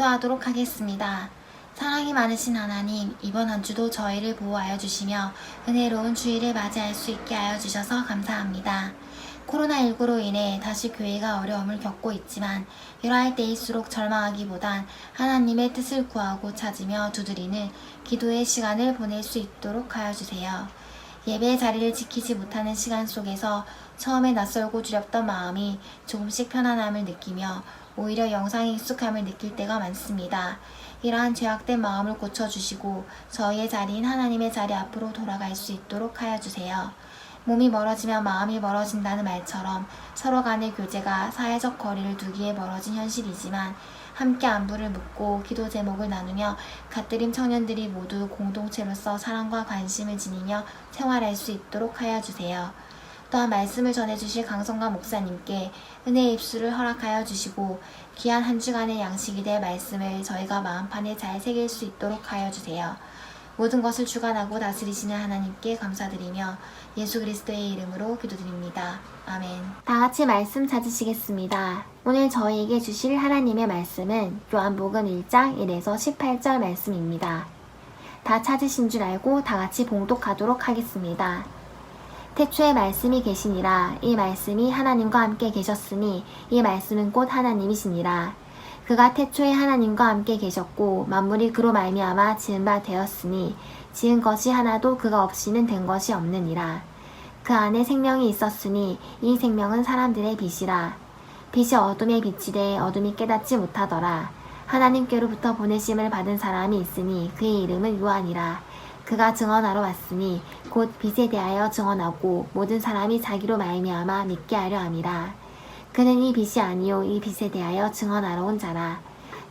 기도하도록 하겠습니다. 사랑이 많으신 하나님, 이번 한 주도 저희를 보호하여 주시며 은혜로운 주일을 맞이할 수 있게 하여 주셔서 감사합니다. 코로나19로 인해 다시 교회가 어려움을 겪고 있지만 이러할 때일수록 절망하기보단 하나님의 뜻을 구하고 찾으며 두드리는 기도의 시간을 보낼 수 있도록 하여 주세요. 예배의 자리를 지키지 못하는 시간 속에서 처음에 낯설고 두렵던 마음이 조금씩 편안함을 느끼며 오히려 영상의 익숙함을 느낄 때가 많습니다. 이러한 죄악된 마음을 고쳐주시고 저희의 자리인 하나님의 자리 앞으로 돌아갈 수 있도록 하여 주세요. 몸이 멀어지면 마음이 멀어진다는 말처럼 서로 간의 교제가 사회적 거리를 두기에 멀어진 현실이지만 함께 안부를 묻고 기도 제목을 나누며 갓드림 청년들이 모두 공동체로서 사랑과 관심을 지니며 생활할 수 있도록 하여 주세요. 또한 말씀을 전해주실 강성관 목사님께 은혜의 입술을 허락하여 주시고 귀한 한 주간의 양식이 될 말씀을 저희가 마음판에 잘 새길 수 있도록 하여 주세요. 모든 것을 주관하고 다스리시는 하나님께 감사드리며 예수 그리스도의 이름으로 기도드립니다. 아멘. 다 같이 말씀 찾으시겠습니다. 오늘 저희에게 주실 하나님의 말씀은 요한복음 1장 1에서 18절 말씀입니다. 다 찾으신 줄 알고 다 같이 봉독하도록 하겠습니다. 태초에 말씀이 계시니라. 이 말씀이 하나님과 함께 계셨으니 이 말씀은 곧 하나님이시니라. 그가 태초에 하나님과 함께 계셨고 만물이 그로 말미암아 지은 바 되었으니 지은 것이 하나도 그가 없이는 된 것이 없느니라. 그 안에 생명이 있었으니 이 생명은 사람들의 빛이라. 빛이 어둠에 비치되 어둠이 깨닫지 못하더라. 하나님께로부터 보내심을 받은 사람이 있으니 그의 이름은 요한이라. 그가 증언하러 왔으니 곧 빛에 대하여 증언하고 모든 사람이 자기로 말미암아 믿게 하려 함이라. 그는 이 빛이 아니요 이 빛에 대하여 증언하러 온 자라.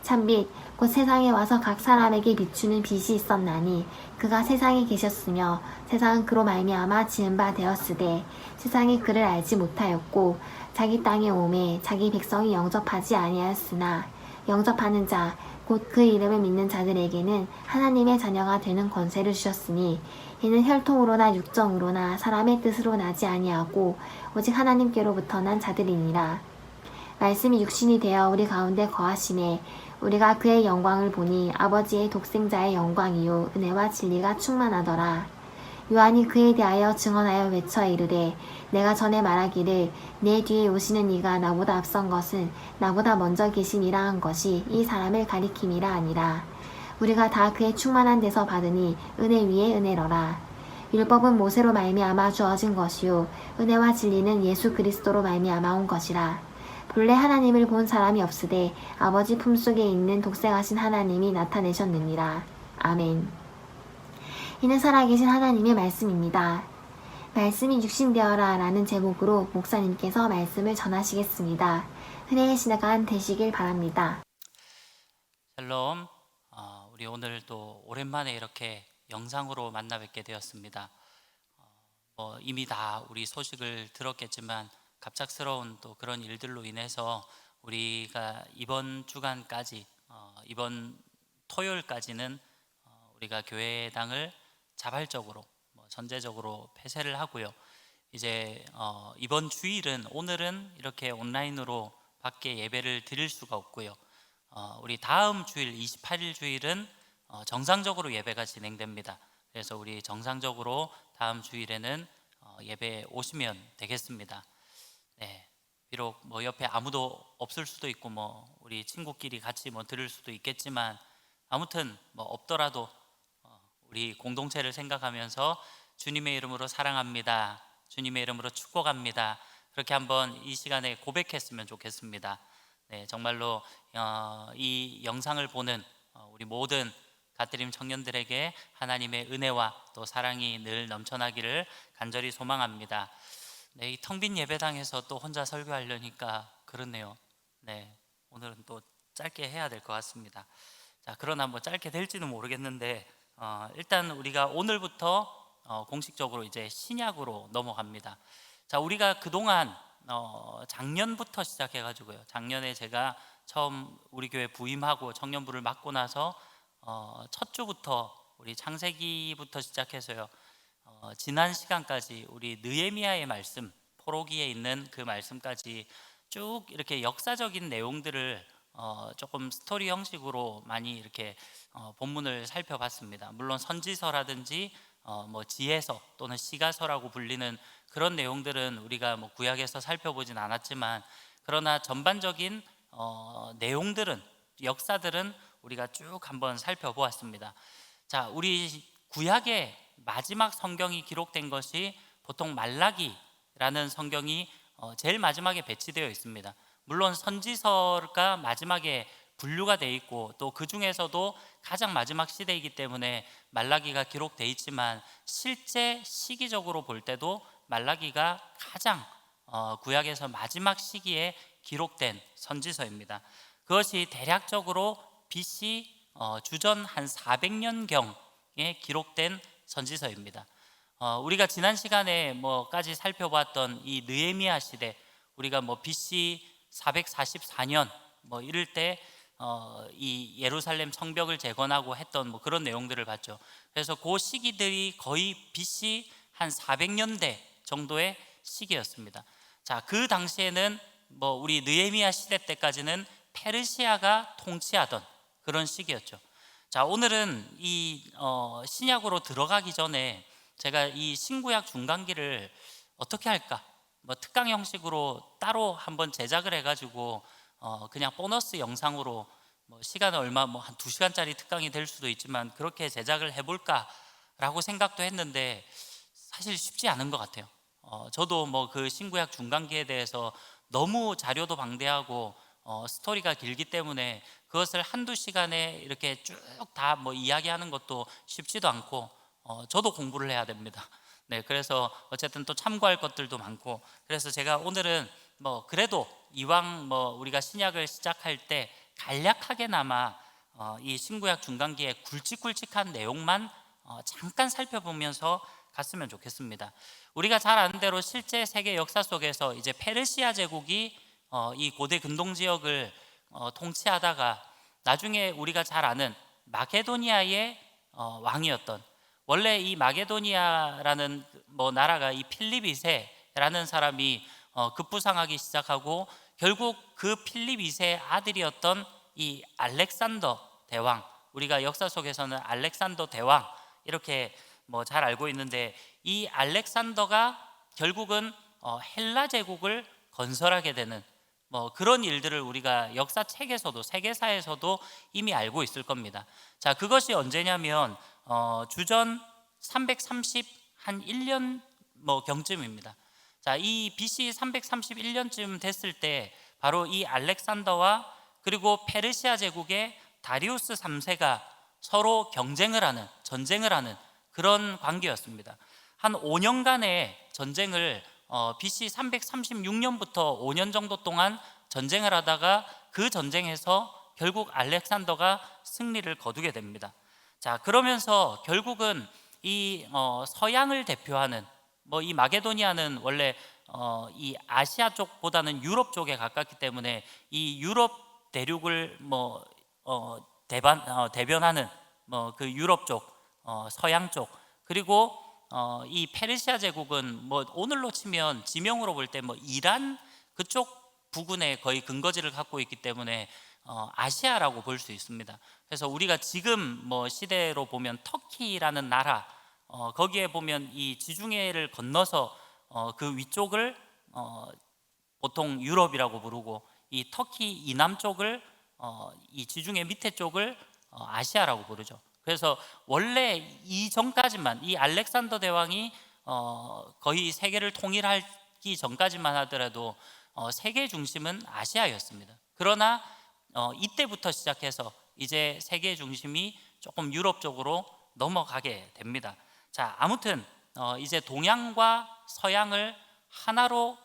참빛 곧 세상에 와서 각 사람에게 비추는 빛이 있었나니 그가 세상에 계셨으며 세상은 그로 말미암아 지은 바 되었으되 세상이 그를 알지 못하였고 자기 땅에 오매 자기 백성이 영접하지 아니하였으나 영접하는 자 곧 그 이름을 믿는 자들에게는 하나님의 자녀가 되는 권세를 주셨으니 이는 혈통으로나 육정으로나 사람의 뜻으로 나지 아니하고 오직 하나님께로부터 난 자들이니라. 말씀이 육신이 되어 우리 가운데 거하시매 우리가 그의 영광을 보니 아버지의 독생자의 영광이요 은혜와 진리가 충만하더라. 요한이 그에 대하여 증언하여 외쳐 이르되 내가 전에 말하기를 내 뒤에 오시는 이가 나보다 앞선 것은 나보다 먼저 계심이라 한 것이 이 사람을 가리킴이라 아니라. 우리가 다 그의 충만한 데서 받으니 은혜 위에 은혜로라. 율법은 모세로 말미암아 주어진 것이요 은혜와 진리는 예수 그리스도로 말미암아 온 것이라. 본래 하나님을 본 사람이 없으되 아버지 품속에 있는 독생하신 하나님이 나타내셨느니라. 아멘. 이는 살아계신 하나님의 말씀입니다. 말씀이 육신되어라 라는 제목으로 목사님께서 말씀을 전하시겠습니다. 은혜의 시간 되시길 바랍니다. 샬롬. 우리 오늘 또 오랜만에 이렇게 영상으로 만나 뵙게 되었습니다. 이미 다 우리 소식을 들었겠지만 갑작스러운 또 그런 일들로 인해서 우리가 이번 주간까지 이번 토요일까지는 우리가 교회당을 자발적으로 전제적으로 폐쇄를 하고요. 이제 이번 주일은 오늘은 이렇게 온라인으로 밖에 예배를 드릴 수가 없고요. 우리 다음 주일 28일 주일은 정상적으로 예배가 진행됩니다. 그래서 우리 정상적으로 다음 주일에는 예배에 오시면 되겠습니다. 네, 비록 옆에 아무도 없을 수도 있고 우리 친구끼리 같이 들을 수도 있겠지만 아무튼 없더라도 우리 공동체를 생각하면서 주님의 이름으로 사랑합니다, 주님의 이름으로 축복합니다, 그렇게 한번 이 시간에 고백했으면 좋겠습니다. 네, 정말로 이 영상을 보는 우리 모든 갓드림 청년들에게 하나님의 은혜와 또 사랑이 늘 넘쳐나기를 간절히 소망합니다. 네, 이 텅 빈 예배당에서 또 혼자 설교하려니까 그렇네요. 네, 오늘은 또 짧게 해야 될 것 같습니다. 자, 그러나 짧게 될지는 모르겠는데 일단 우리가 오늘부터 공식적으로 이제 신약으로 넘어갑니다. 자, 우리가 그동안 작년부터 시작해가지고요. 작년에 제가 처음 우리 교회 부임하고 청년부를 맡고 나서 첫 주부터 우리 창세기부터 시작해서요. 지난 시간까지 우리 느헤미야의 말씀, 포로기에 있는 그 말씀까지 쭉 이렇게 역사적인 내용들을 조금 스토리 형식으로 많이 이렇게 본문을 살펴봤습니다. 물론 선지서라든지 뭐 지혜서 또는 시가서라고 불리는 그런 내용들은 우리가 뭐 구약에서 살펴보진 않았지만, 그러나 전반적인 내용들은, 역사들은 우리가 쭉 한번 살펴보았습니다. 자, 우리 구약의 마지막 성경이 기록된 것이 보통 말라기라는 성경이 제일 마지막에 배치되어 있습니다. 물론 선지서가 마지막에 분류가 되어 있고 또 그 중에서도 가장 마지막 시대이기 때문에 말라기가 기록되어 있지만, 실제 시기적으로 볼 때도 말라기가 가장 구약에서 마지막 시기에 기록된 선지서입니다. 그것이 대략적으로 BC 주전 한 400년경에 기록된 선지서입니다. 우리가 지난 시간에 뭐까지 살펴봤던 이 느헤미야 시대, 우리가 뭐 BC 444년 뭐 이럴 때 이 예루살렘 성벽을 재건하고 했던 뭐 그런 내용들을 봤죠. 그래서 그 시기들이 거의 BC 한 400년대 정도의 시기였습니다. 자, 그 당시에는 뭐 우리 느헤미야 시대 때까지는 페르시아가 통치하던 그런 시기였죠. 자, 오늘은 이 신약으로 들어가기 전에 제가 이 신구약 중간기를 어떻게 할까, 뭐 특강 형식으로 따로 한번 제작을 해가지고 그냥 보너스 영상으로 뭐 시간은 얼마 뭐 한 2시간짜리 특강이 될 수도 있지만 그렇게 제작을 해볼까라고 생각도 했는데 사실 쉽지 않은 것 같아요. 저도 뭐 그 신구약 중간기에 대해서 너무 자료도 방대하고 스토리가 길기 때문에 그것을 한두 시간에 이렇게 쭉 다 뭐 이야기하는 것도 쉽지도 않고 저도 공부를 해야 됩니다. 네, 그래서 어쨌든 또 참고할 것들도 많고, 그래서 제가 오늘은 뭐 그래도 이왕 뭐 우리가 신약을 시작할 때 간략하게나마 이 신구약 중간기의 굵직굵직한 내용만 잠깐 살펴보면서 갔으면 좋겠습니다. 우리가 잘 아는 대로 실제 세계 역사 속에서 이제 페르시아 제국이 이 고대 근동 지역을 통치하다가 나중에 우리가 잘 아는 마게도니아의 왕이었던, 원래 이 마게도니아라는 뭐 나라가 이 필립 2세라는 사람이 급부상하기 시작하고 결국 그 필립 2세의 아들이었던 이 알렉산더 대왕, 우리가 역사 속에서는 알렉산더 대왕 이렇게 뭐 잘 알고 있는데, 이 알렉산더가 결국은 헬라 제국을 건설하게 되는 뭐 그런 일들을 우리가 역사책에서도 세계사에서도 이미 알고 있을 겁니다. 자, 그것이 언제냐면 주전 330 한 1년 뭐 경쯤입니다. 자, 이 BC 331년쯤 됐을 때 바로 이 알렉산더와 그리고 페르시아 제국의 다리우스 3세가 서로 경쟁을 하는, 전쟁을 하는 그런 관계였습니다. 한 5년간의 전쟁을 BC 336년부터 5년 정도 동안 전쟁을 하다가 그 전쟁에서 결국 알렉산더가 승리를 거두게 됩니다. 자, 그러면서 결국은 이 서양을 대표하는 뭐 이 마게도니아는 원래 이 아시아 쪽보다는 유럽 쪽에 가깝기 때문에 이 유럽 대륙을 뭐 대변하는 뭐 그 유럽 쪽, 서양 쪽, 그리고 이 페르시아 제국은 뭐 오늘로 치면 지명으로 볼 때 뭐 이란 그쪽 부근에 거의 근거지를 갖고 있기 때문에 아시아라고 볼 수 있습니다. 그래서 우리가 지금 뭐 시대로 보면 터키라는 나라, 거기에 보면 이 지중해를 건너서 그 위쪽을 보통 유럽이라고 부르고, 이 터키 이남 쪽을 이 지중해 밑에 쪽을 아시아라고 부르죠. 그래서 원래 이전까지만, 이 알렉산더 대왕이 거의 세계를 통일하기 전까지만 하더라도 세계 중심은 아시아였습니다. 그러나 이때부터 시작해서 이제 세계 중심이 조금 유럽 쪽으로 넘어가게 됩니다. 자, 아무튼 이제 동양과 서양을 하나로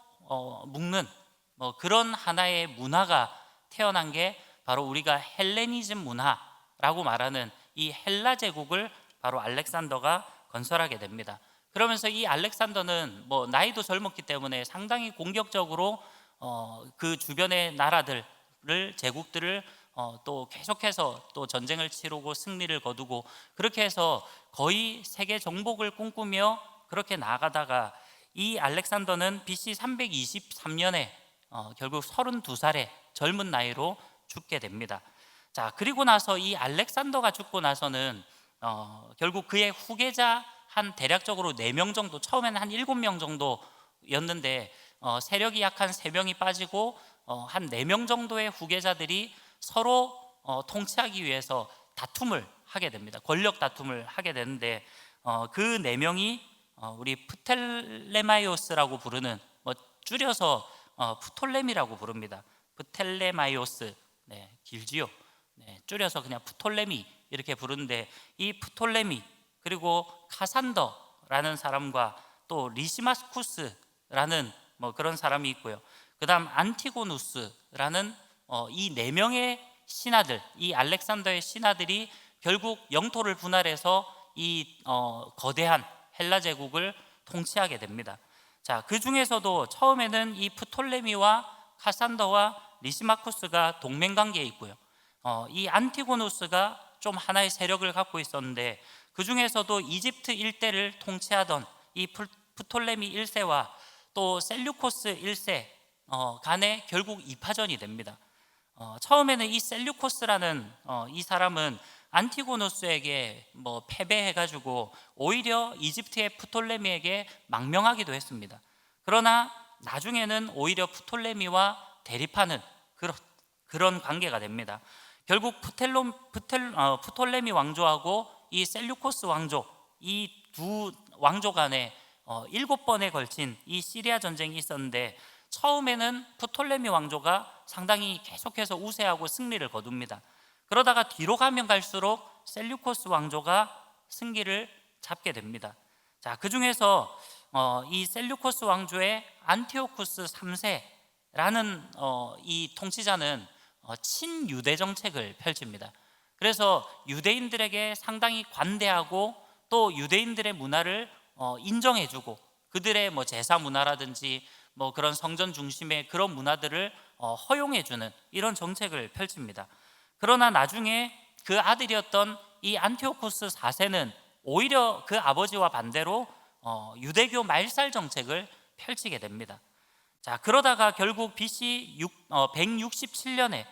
묶는 뭐 그런 하나의 문화가 태어난 게 바로 우리가 헬레니즘 문화라고 말하는 이 헬라 제국을 바로 알렉산더가 건설하게 됩니다. 그러면서 이 알렉산더는 뭐 나이도 젊었기 때문에 상당히 공격적으로 그 주변의 나라들을, 제국들을 또 계속해서 또 전쟁을 치르고 승리를 거두고, 그렇게 해서 거의 세계 정복을 꿈꾸며 그렇게 나아가다가 이 알렉산더는 BC 323년에 결국 32살의 젊은 나이로 죽게 됩니다. 자, 그리고 나서 이 알렉산더가 죽고 나서는 결국 그의 후계자 한 대략적으로 4명 정도, 처음에는 한 7명 정도였는데 세력이 약한 3명이 빠지고 한 4명 정도의 후계자들이 서로 통치하기 위해서 다툼을 하게 됩니다. 권력 다툼을 하게 되는데 그 4명이 우리 프텔레마이오스라고 부르는, 줄여서 프톨레미라고 부릅니다. 프텔레마이오스, 네, 길지요. 네, 줄여서 그냥 프톨레미 이렇게 부르는데, 이 프톨레미 그리고 카산더라는 사람과 또 리시마스쿠스라는 그런 사람이 있고요. 그 다음 안티고누스라는 이 4명의 신하들, 이 알렉산더의 신하들이 결국 영토를 분할해서 이 거대한 헬라 제국을 통치하게 됩니다. 자, 그 중에서도 처음에는 이 프톨레미와 카산더와 리시마쿠스가 동맹 관계에 있고요. 이 안티고누스가 좀 하나의 세력을 갖고 있었는데, 그 중에서도 이집트 일대를 통치하던 이 프톨레미 1세와 또 셀류코스 1세 간에 결국 이파전이 됩니다. 처음에는 이 셀류코스라는 이 사람은 안티고누스에게 패배해가지고 오히려 이집트의 프톨레미에게 망명하기도 했습니다. 그러나 나중에는 오히려 프톨레미와 대립하는 그런 관계가 됩니다. 결국 프톨레미 왕조하고 이 셀류코스 왕조, 이 두 왕조 간에 7번에 걸친 이 시리아 전쟁이 있었는데, 처음에는 프톨레미 왕조가 상당히 계속해서 우세하고 승리를 거둡니다. 그러다가 뒤로 가면 갈수록 셀류코스 왕조가 승기를 잡게 됩니다. 자, 그 중에서 이 셀류코스 왕조의 안티오쿠스 3세라는 이 통치자는 친유대 정책을 펼칩니다. 그래서 유대인들에게 상당히 관대하고 또 유대인들의 문화를 인정해주고, 그들의 제사 문화라든지 그런 성전 중심의 그런 문화들을 허용해주는 이런 정책을 펼칩니다. 그러나 나중에 그 아들이었던 이 안티오쿠스 4세는 오히려 그 아버지와 반대로 유대교 말살 정책을 펼치게 됩니다. 자, 그러다가 결국 BC 167년에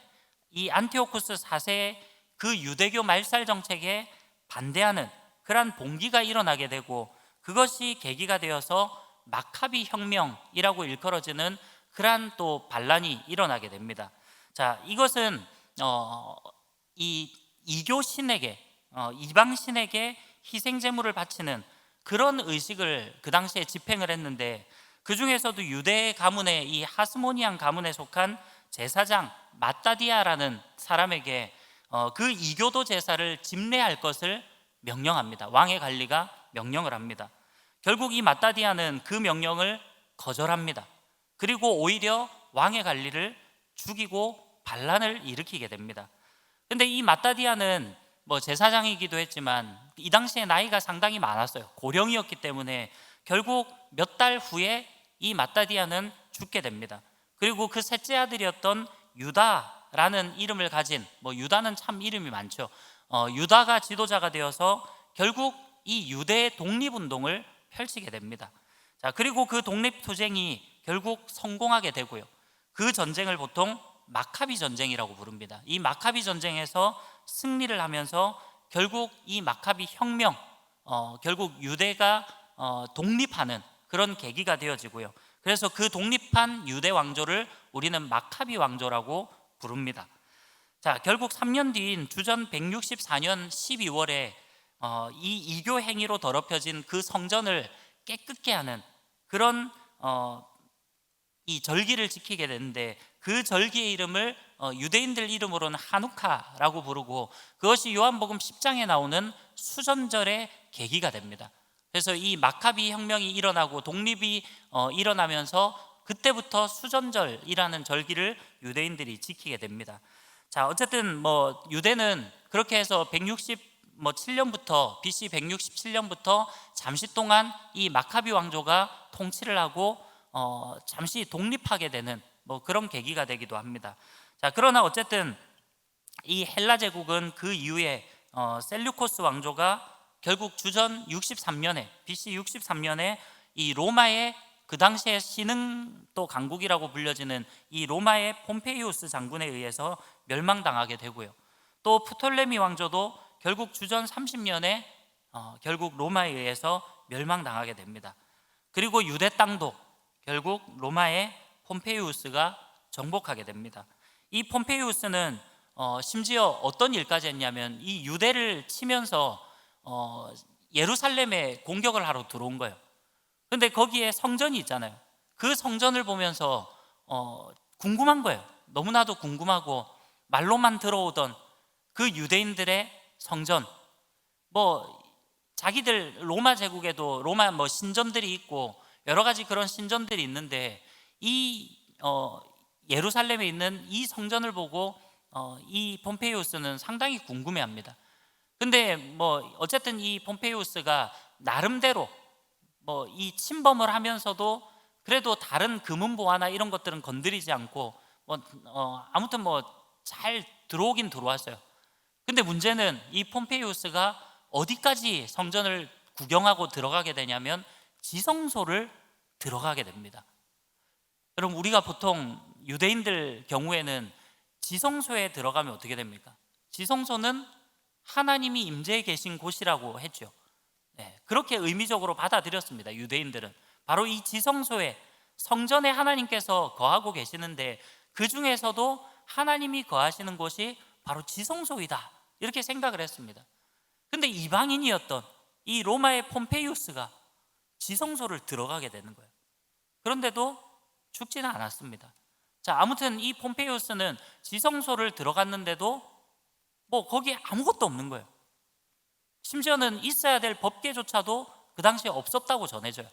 이 안티오쿠스 4세의 그 유대교 말살 정책에 반대하는 그러한 봉기가 일어나게 되고, 그것이 계기가 되어서 마카비 혁명이라고 일컬어지는 그러한 또 반란이 일어나게 됩니다. 자, 이것은 이 이교 신에게, 이방 신에게 희생 제물을 바치는 그런 의식을 그 당시에 집행을 했는데, 그 중에서도 유대 가문의 이 하스모니안 가문에 속한 제사장 마따디아라는 사람에게 그 이교도 제사를 집례할 것을 명령합니다. 왕의 관리가 명령을 합니다. 결국 이 마따디아는 그 명령을 거절합니다. 그리고 오히려 왕의 관리를 죽이고 반란을 일으키게 됩니다. 근데 이 마따디아는 제사장이기도 했지만 이 당시에 나이가 상당히 많았어요. 고령이었기 때문에 결국 몇 달 후에 이 마따디아는 죽게 됩니다. 그리고 그 셋째 아들이었던 유다라는 이름을 가진, 유다는 참 이름이 많죠. 유다가 지도자가 되어서 결국 이 유대의 독립운동을 펼치게 됩니다. 자, 그리고 그 독립투쟁이 결국 성공하게 되고요. 그 전쟁을 보통 마카비 전쟁이라고 부릅니다. 이 마카비 전쟁에서 승리를 하면서 결국 이 마카비 혁명, 결국 유대가 독립하는 그런 계기가 되어지고요. 그래서 그 독립한 유대 왕조를 우리는 마카비 왕조라고 부릅니다. 자, 결국 3년 뒤인 주전 164년 12월에 이 이교 행위로 더럽혀진 그 성전을 깨끗게 하는 그런 이 절기를 지키게 되는데, 그 절기의 이름을 유대인들 이름으로는 하누카라고 부르고, 그것이 요한복음 10장에 나오는 수전절의 계기가 됩니다. 그래서 이 마카비 혁명이 일어나고 독립이 일어나면서 그때부터 수전절이라는 절기를 유대인들이 지키게 됩니다. 자, 어쨌든 유대는 그렇게 해서 167년부터 BC 167년부터 잠시 동안 이 마카비 왕조가 통치를 하고 잠시 독립하게 되는 그런 계기가 되기도 합니다. 자, 그러나 어쨌든 이 헬라 제국은 그 이후에 셀류코스 왕조가 결국 주전 63년에 BC 63년에 이 로마의 그 당시에 신흥도 강국이라고 불려지는 이 로마의 폼페이우스 장군에 의해서 멸망당하게 되고요. 또 프톨레미 왕조도 결국 주전 30년에 결국 로마에 의해서 멸망당하게 됩니다. 그리고 유대 땅도 결국 로마의 폼페이우스가 정복하게 됩니다. 이 폼페이우스는 심지어 어떤 일까지 했냐면 이 유대를 치면서 예루살렘에 공격을 하러 들어온 거예요. 근데 거기에 성전이 있잖아요. 그 성전을 보면서 궁금한 거예요. 너무나도 궁금하고 말로만 들어오던 그 유대인들의 성전, 뭐 자기들 로마 제국에도 로마 뭐 신전들이 있고 여러 가지 그런 신전들이 있는데 이 예루살렘에 있는 이 성전을 보고 이 폼페이우스는 상당히 궁금해합니다. 근데 뭐 어쨌든 이 폼페이우스가 나름대로 뭐 이 침범을 하면서도 그래도 다른 금은보화나 이런 것들은 건드리지 않고 아무튼 뭐 잘 들어오긴 들어왔어요. 근데 문제는 이 폼페이우스가 어디까지 성전을 구경하고 들어가게 되냐면 지성소를 들어가게 됩니다. 그럼 우리가 보통 유대인들 경우에는 지성소에 들어가면 어떻게 됩니까? 지성소는 하나님이 임재해 계신 곳이라고 했죠. 네, 그렇게 의미적으로 받아들였습니다. 유대인들은 바로 이 지성소에 성전에 하나님께서 거하고 계시는데 그 중에서도 하나님이 거하시는 곳이 바로 지성소이다 이렇게 생각을 했습니다. 근데 이방인이었던 이 로마의 폼페이우스가 지성소를 들어가게 되는 거예요. 그런데도 죽지는 않았습니다. 자, 아무튼 이 폼페이우스는 지성소를 들어갔는데도 뭐 거기에 아무것도 없는 거예요. 심지어는 있어야 될 법궤조차도 그 당시에 없었다고 전해져요.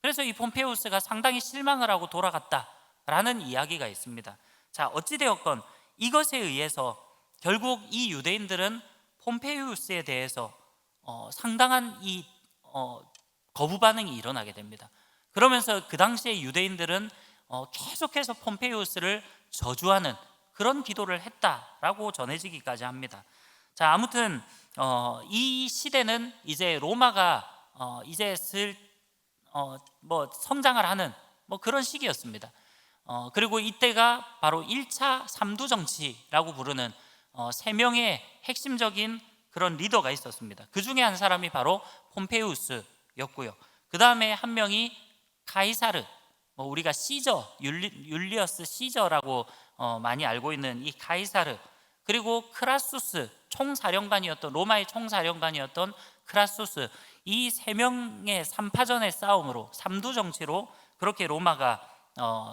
그래서 이 폼페이우스가 상당히 실망을 하고 돌아갔다라는 이야기가 있습니다. 자, 어찌되었건 이것에 의해서 결국 이 유대인들은 폼페이우스에 대해서 상당한 이 거부 반응이 일어나게 됩니다. 그러면서 그 당시에 유대인들은 계속해서 폼페이우스를 저주하는 그런 기도를 했다라고 전해지기까지 합니다. 자, 아무튼 이 시대는 이제 로마가 이제 뭐 성장을 하는 뭐 그런 시기였습니다. 그리고 이때가 바로 1차 삼두 정치라고 부르는 3명의 핵심적인 그런 리더가 있었습니다. 그 중에 한 사람이 바로 폼페이우스였고요. 그 다음에 한 명이 카이사르, 우리가 시저, 율리어스 시저라고 많이 알고 있는 이 카이사르, 그리고 크라수스, 총사령관이었던 로마의 총사령관이었던 크라수스, 이 3명의 3파전의 싸움으로 삼두 정치로 그렇게 로마가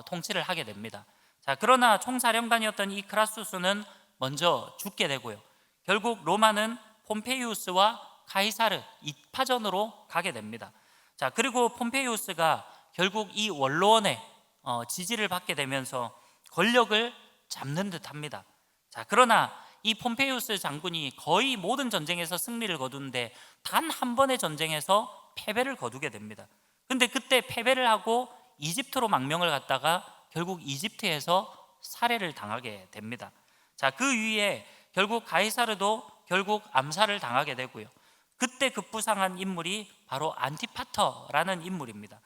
통치를 하게 됩니다. 자, 그러나 총사령관이었던 이 크라수스는 먼저 죽게 되고요. 결국 로마는 폼페이우스와 카이사르 2파전으로 가게 됩니다. 자, 그리고 폼페이우스가 결국 이 원로원의 지지를 받게 되면서 권력을 잡는 듯합니다. 자, 그러나 이 폼페이우스 장군이 거의 모든 전쟁에서 승리를 거두는데 단 한 번의 전쟁에서 패배를 거두게 됩니다. 근데 그때 패배를 하고 이집트로 망명을 갔다가 결국 이집트에서 살해를 당하게 됩니다. 자, 그 위에 결국 가이사르도 결국 암살을 당하게 되고요. 그때 급부상한 인물이 바로 안티파터라는 인물입니다.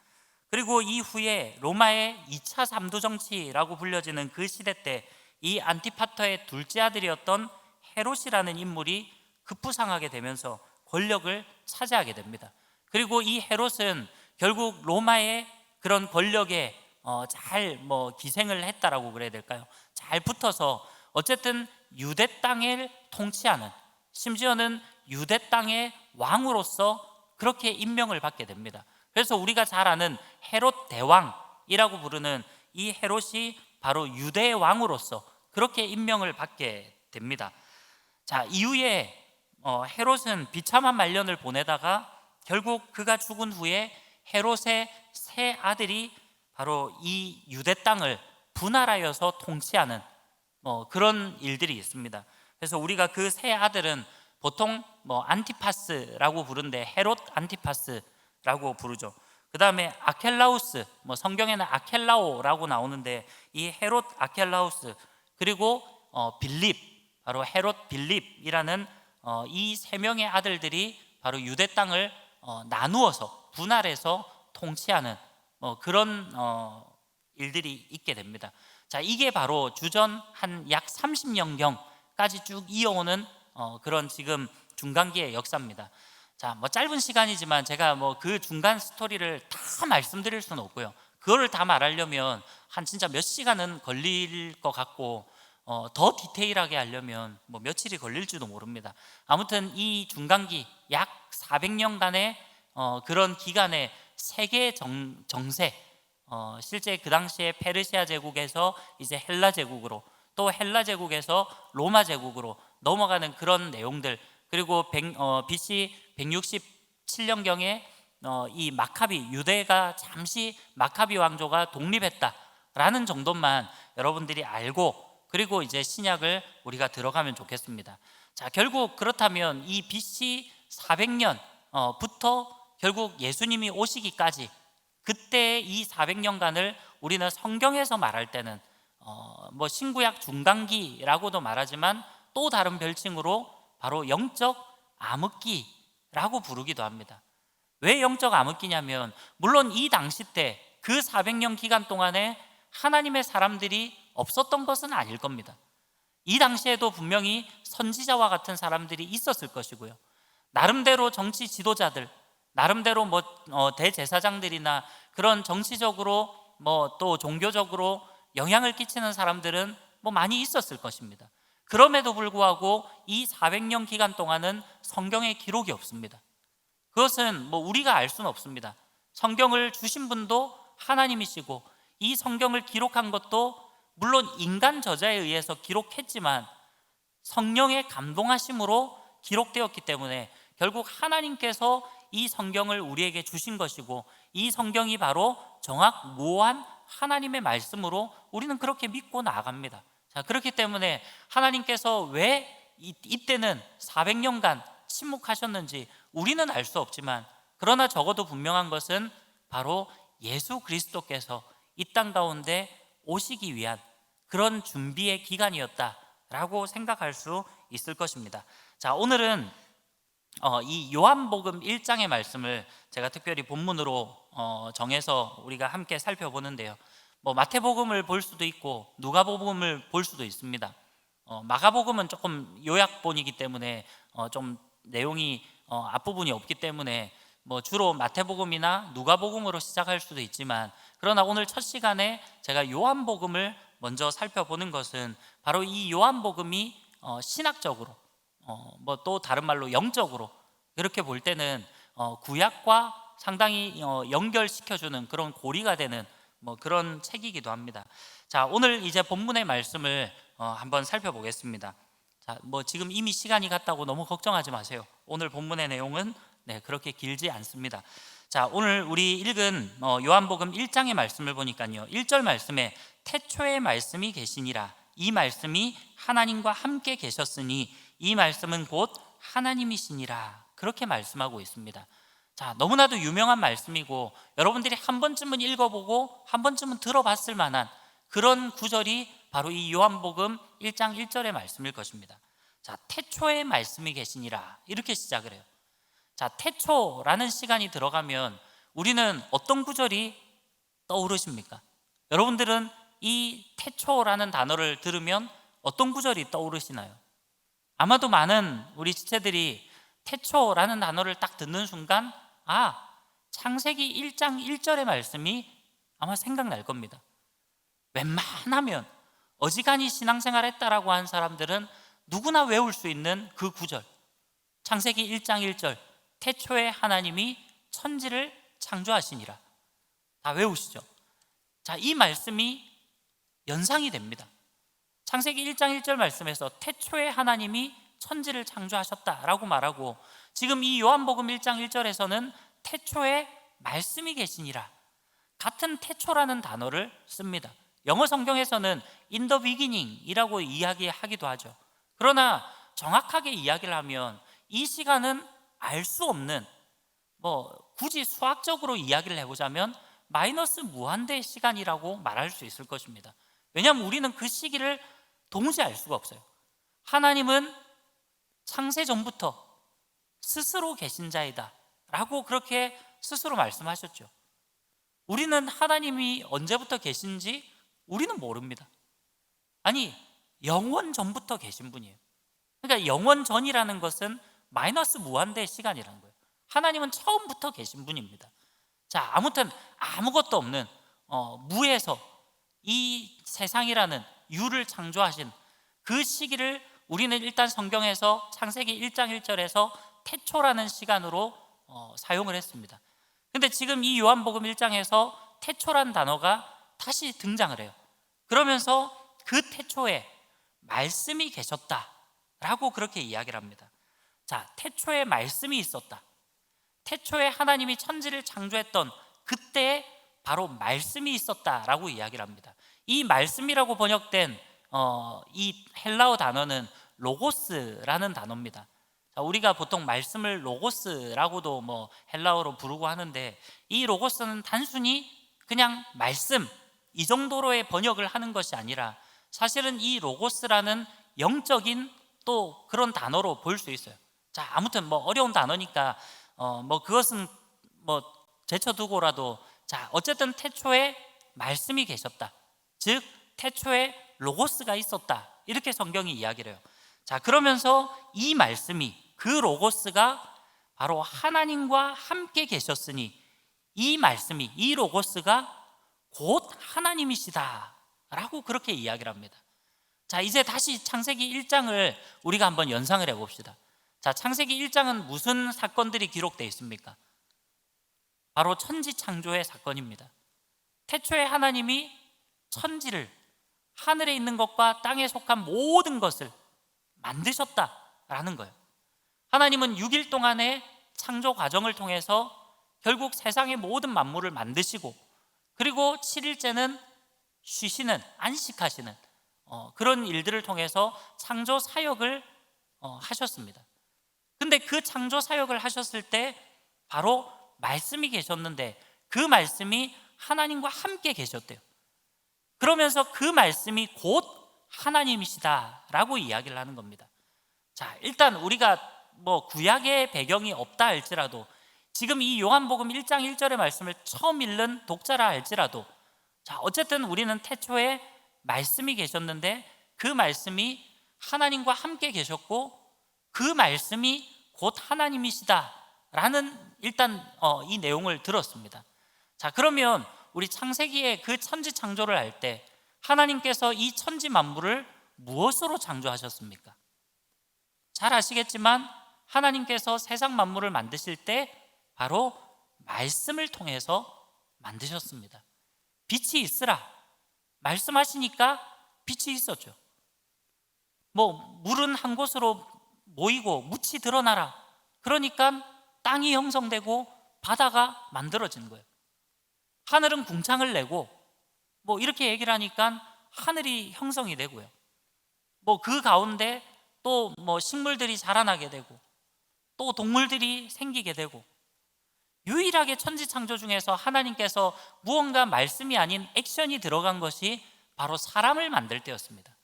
그리고 이후에 로마의 2차 삼두 정치라고 불려지는 그 시대 때 이 안티파터의 둘째 아들이었던 헤롯이라는 인물이 급부상하게 되면서 권력을 차지하게 됩니다. 그리고 이 헤롯은 결국 로마의 그런 권력에 잘 기생을 했다라고 그래야 될까요? 잘 붙어서 어쨌든 유대 땅을 통치하는, 심지어는 유대 땅의 왕으로서 그렇게 임명을 받게 됩니다. 그래서 우리가 잘 아는 헤롯 대왕이라고 부르는 이 헤롯이 바로 유대의 왕으로서 그렇게 임명을 받게 됩니다. 자, 이후에 헤롯은 비참한 말년을 보내다가 결국 그가 죽은 후에 헤롯의 세 아들이 바로 이 유대 땅을 분할하여서 통치하는 그런 일들이 있습니다. 그래서 우리가 그 세 아들은 보통 안티파스라고 부르는데 헤롯 안티파스라고 부르죠. 그 다음에 아켈라우스, 성경에는 아켈라오라고 나오는데 이 헤롯 아켈라우스, 그리고 빌립, 바로 헤롯 빌립이라는 이 3명의 아들들이 바로 유대 땅을 나누어서 분할해서 통치하는 그런 일들이 있게 됩니다. 자, 이게 바로 주전 한 약 30년경까지 쭉 이어오는 그런 지금 중간기의 역사입니다. 자, 짧은 시간이지만 제가 그 중간 스토리를 다 말씀드릴 수는 없고요. 그거를 다 말하려면 한 진짜 몇 시간은 걸릴 것 같고, 더 디테일하게 하려면 며칠이 걸릴지도 모릅니다. 아무튼 이 중간기 약 400년간의 그런 기간의 세계 정세, 실제 그 당시에 페르시아 제국에서 이제 헬라 제국으로, 또 헬라 제국에서 로마 제국으로 넘어가는 그런 내용들, 그리고 BC 167년경에 이 마카비, 유대가 잠시 마카비 왕조가 독립했다라는 정도만 여러분들이 알고, 그리고 이제 신약을 우리가 들어가면 좋겠습니다. 자, 결국 그렇다면 이 BC 400년부터 결국 예수님이 오시기까지, 그때 이 400년간을 우리는 성경에서 말할 때는 신구약 중간기라고도 말하지만, 또 다른 별칭으로 바로 영적 암흑기라고 부르기도 합니다. 왜 영적 암흑기냐면, 물론 이 당시 때 그 400년 기간 동안에 하나님의 사람들이 없었던 것은 아닐 겁니다. 이 당시에도 분명히 선지자와 같은 사람들이 있었을 것이고요. 나름대로 정치 지도자들, 나름대로 대제사장들이나 그런 정치적으로 또 종교적으로 영향을 끼치는 사람들은 많이 있었을 것입니다. 그럼에도 불구하고 이 400년 기간 동안은 성경에 기록이 없습니다. 그것은 우리가 알 수는 없습니다. 성경을 주신 분도 하나님이시고, 이 성경을 기록한 것도 물론 인간 저자에 의해서 기록했지만 성령의 감동하심으로 기록되었기 때문에 결국 하나님께서 이 성경을 우리에게 주신 것이고, 이 성경이 바로 정확무오한 하나님의 말씀으로 우리는 그렇게 믿고 나아갑니다. 자, 그렇기 때문에 하나님께서 왜 이때는 400년간 침묵하셨는지 우리는 알 수 없지만, 그러나 적어도 분명한 것은 바로 예수 그리스도께서 이 땅 가운데 오시기 위한 그런 준비의 기간이었다라고 생각할 수 있을 것입니다. 자, 오늘은 이 요한복음 1장의 말씀을 제가 특별히 본문으로 정해서 우리가 함께 살펴보는데요. 마태복음을 볼 수도 있고 누가복음을 볼 수도 있습니다. 마가복음은 조금 요약본이기 때문에 좀 내용이 앞부분이 없기 때문에 주로 마태복음이나 누가복음으로 시작할 수도 있지만, 그러나 오늘 첫 시간에 제가 요한복음을 먼저 살펴보는 것은 바로 이 요한복음이 신학적으로, 또 다른 말로 영적으로 이렇게 볼 때는 구약과 상당히 연결시켜주는 그런 고리가 되는 그런 책이기도 합니다. 자, 오늘 이제 본문의 말씀을 한번 살펴보겠습니다. 자, 지금 이미 시간이 갔다고 너무 걱정하지 마세요. 오늘 본문의 내용은 그렇게 길지 않습니다. 자, 오늘 우리 읽은 요한복음 1장의 말씀을 보니까요, 1절 말씀에 태초에 말씀이 계시니라, 이 말씀이 하나님과 함께 계셨으니 이 말씀은 곧 하나님이시니라, 그렇게 말씀하고 있습니다. 자, 너무나도 유명한 말씀이고 여러분들이 한 번쯤은 읽어보고 한 번쯤은 들어봤을 만한 그런 구절이 바로 이 요한복음 1장 1절의 말씀일 것입니다. 자, 태초에 말씀이 계시니라, 이렇게 시작을 해요. 자, 태초라는 시간이 들어가면 우리는 어떤 구절이 떠오르십니까? 여러분들은 이 태초라는 단어를 들으면 어떤 구절이 떠오르시나요? 아마도 많은 우리 지체들이 태초라는 단어를 딱 듣는 순간, 창세기 1장 1절의 말씀이 아마 생각날 겁니다. 웬만하면 어지간히 신앙생활 했다라고 한 사람들은 누구나 외울 수 있는 그 구절, 창세기 1장 1절, 태초에 하나님이 천지를 창조하시니라, 다 외우시죠? 자, 이 말씀이 연상이 됩니다. 창세기 1장 1절 말씀에서 태초에 하나님이 천지를 창조하셨다라고 말하고, 지금 이 요한복음 1장 1절에서는 태초에 말씀이 계시니라, 같은 태초라는 단어를 씁니다. 영어 성경에서는 in the beginning 이라고 이야기하기도 하죠. 그러나 정확하게 이야기를 하면 이 시간은 알 수 없는, 굳이 수학적으로 이야기를 해보자면 마이너스 무한대의 시간이라고 말할 수 있을 것입니다. 왜냐하면 우리는 그 시기를 동시에 알 수가 없어요. 하나님은 창세 전부터 스스로 계신 자이다 라고 그렇게 스스로 말씀하셨죠. 우리는 하나님이 언제부터 계신지 우리는 모릅니다. 아니, 영원 전부터 계신 분이에요. 그러니까 영원 전이라는 것은 마이너스 무한대의 시간이라는 거예요. 하나님은 처음부터 계신 분입니다. 자, 아무튼 아무것도 없는 무에서 이 세상이라는 유를 창조하신 그 시기를 우리는 일단 성경에서 창세기 1장 1절에서 태초라는 시간으로 사용을 했습니다. 근데 지금 이 요한복음 1장에서 태초란 단어가 다시 등장을 해요. 그러면서 그 태초에 말씀이 계셨다라고 그렇게 이야기를 합니다. 자, 태초에 말씀이 있었다. 태초에 하나님이 천지를 창조했던 그때에 바로 말씀이 있었다라고 이야기를 합니다. 이 말씀이라고 번역된 이 헬라어 단어는 로고스라는 단어입니다. 자, 우리가 보통 말씀을 로고스라고도 헬라어로 부르고 하는데, 이 로고스는 단순히 그냥 말씀 이 정도로의 번역을 하는 것이 아니라 사실은 이 로고스라는 영적인 또 그런 단어로 볼 수 있어요. 자, 아무튼 어려운 단어니까 그것은 제쳐두고라도, 자, 어쨌든 태초에 말씀이 계셨다, 즉 태초에 로고스가 있었다, 이렇게 성경이 이야기를 해요. 자, 그러면서 이 말씀이, 그 로고스가 바로 하나님과 함께 계셨으니 이 말씀이, 이 로고스가 곧 하나님이시다 라고 그렇게 이야기를 합니다. 자, 이제 다시 창세기 1장을 우리가 한번 연상을 해봅시다. 자, 창세기 1장은 무슨 사건들이 기록되어 있습니까? 바로 천지 창조의 사건입니다. 태초에 하나님이 천지를, 하늘에 있는 것과 땅에 속한 모든 것을 만드셨다라는 거예요. 하나님은 6일 동안의 창조 과정을 통해서 결국 세상의 모든 만물을 만드시고, 그리고 7일째는 쉬시는, 안식하시는 그런 일들을 통해서 창조 사역을 하셨습니다. 근데 그 창조 사역을 하셨을 때 바로 말씀이 계셨는데, 그 말씀이 하나님과 함께 계셨대요. 그러면서 그 말씀이 곧 하나님이시다라고 이야기를 하는 겁니다. 자, 일단 우리가 구약의 배경이 없다 할지라도, 지금 이 요한복음 1장 1절의 말씀을 처음 읽는 독자라 할지라도, 자, 어쨌든 우리는 태초에 말씀이 계셨는데 그 말씀이 하나님과 함께 계셨고 그 말씀이 곧 하나님이시다라는 일단 이 내용을 들었습니다. 자, 그러면 우리 창세기의 그 천지 창조를 할 때 하나님께서 이 천지 만물을 무엇으로 창조하셨습니까? 잘 아시겠지만 하나님께서 세상 만물을 만드실 때 바로 말씀을 통해서 만드셨습니다. 빛이 있으라 말씀하시니까 빛이 있었죠. 물은 한 곳으로 모이고 묻이 드러나라, 그러니까 땅이 형성되고 바다가 만들어진 거예요. 하늘은 궁창을 내고 이렇게 얘기를 하니까 하늘이 형성이 되고요. 그 가운데 또 식물들이 자라나게 되고 또 동물들이 생기게 되고, 유일하게 천지 창조 중에서 하나님께서 무언가 말씀이 아닌 액션이 들어간 것이 바로 사람을 만들 때였습니다.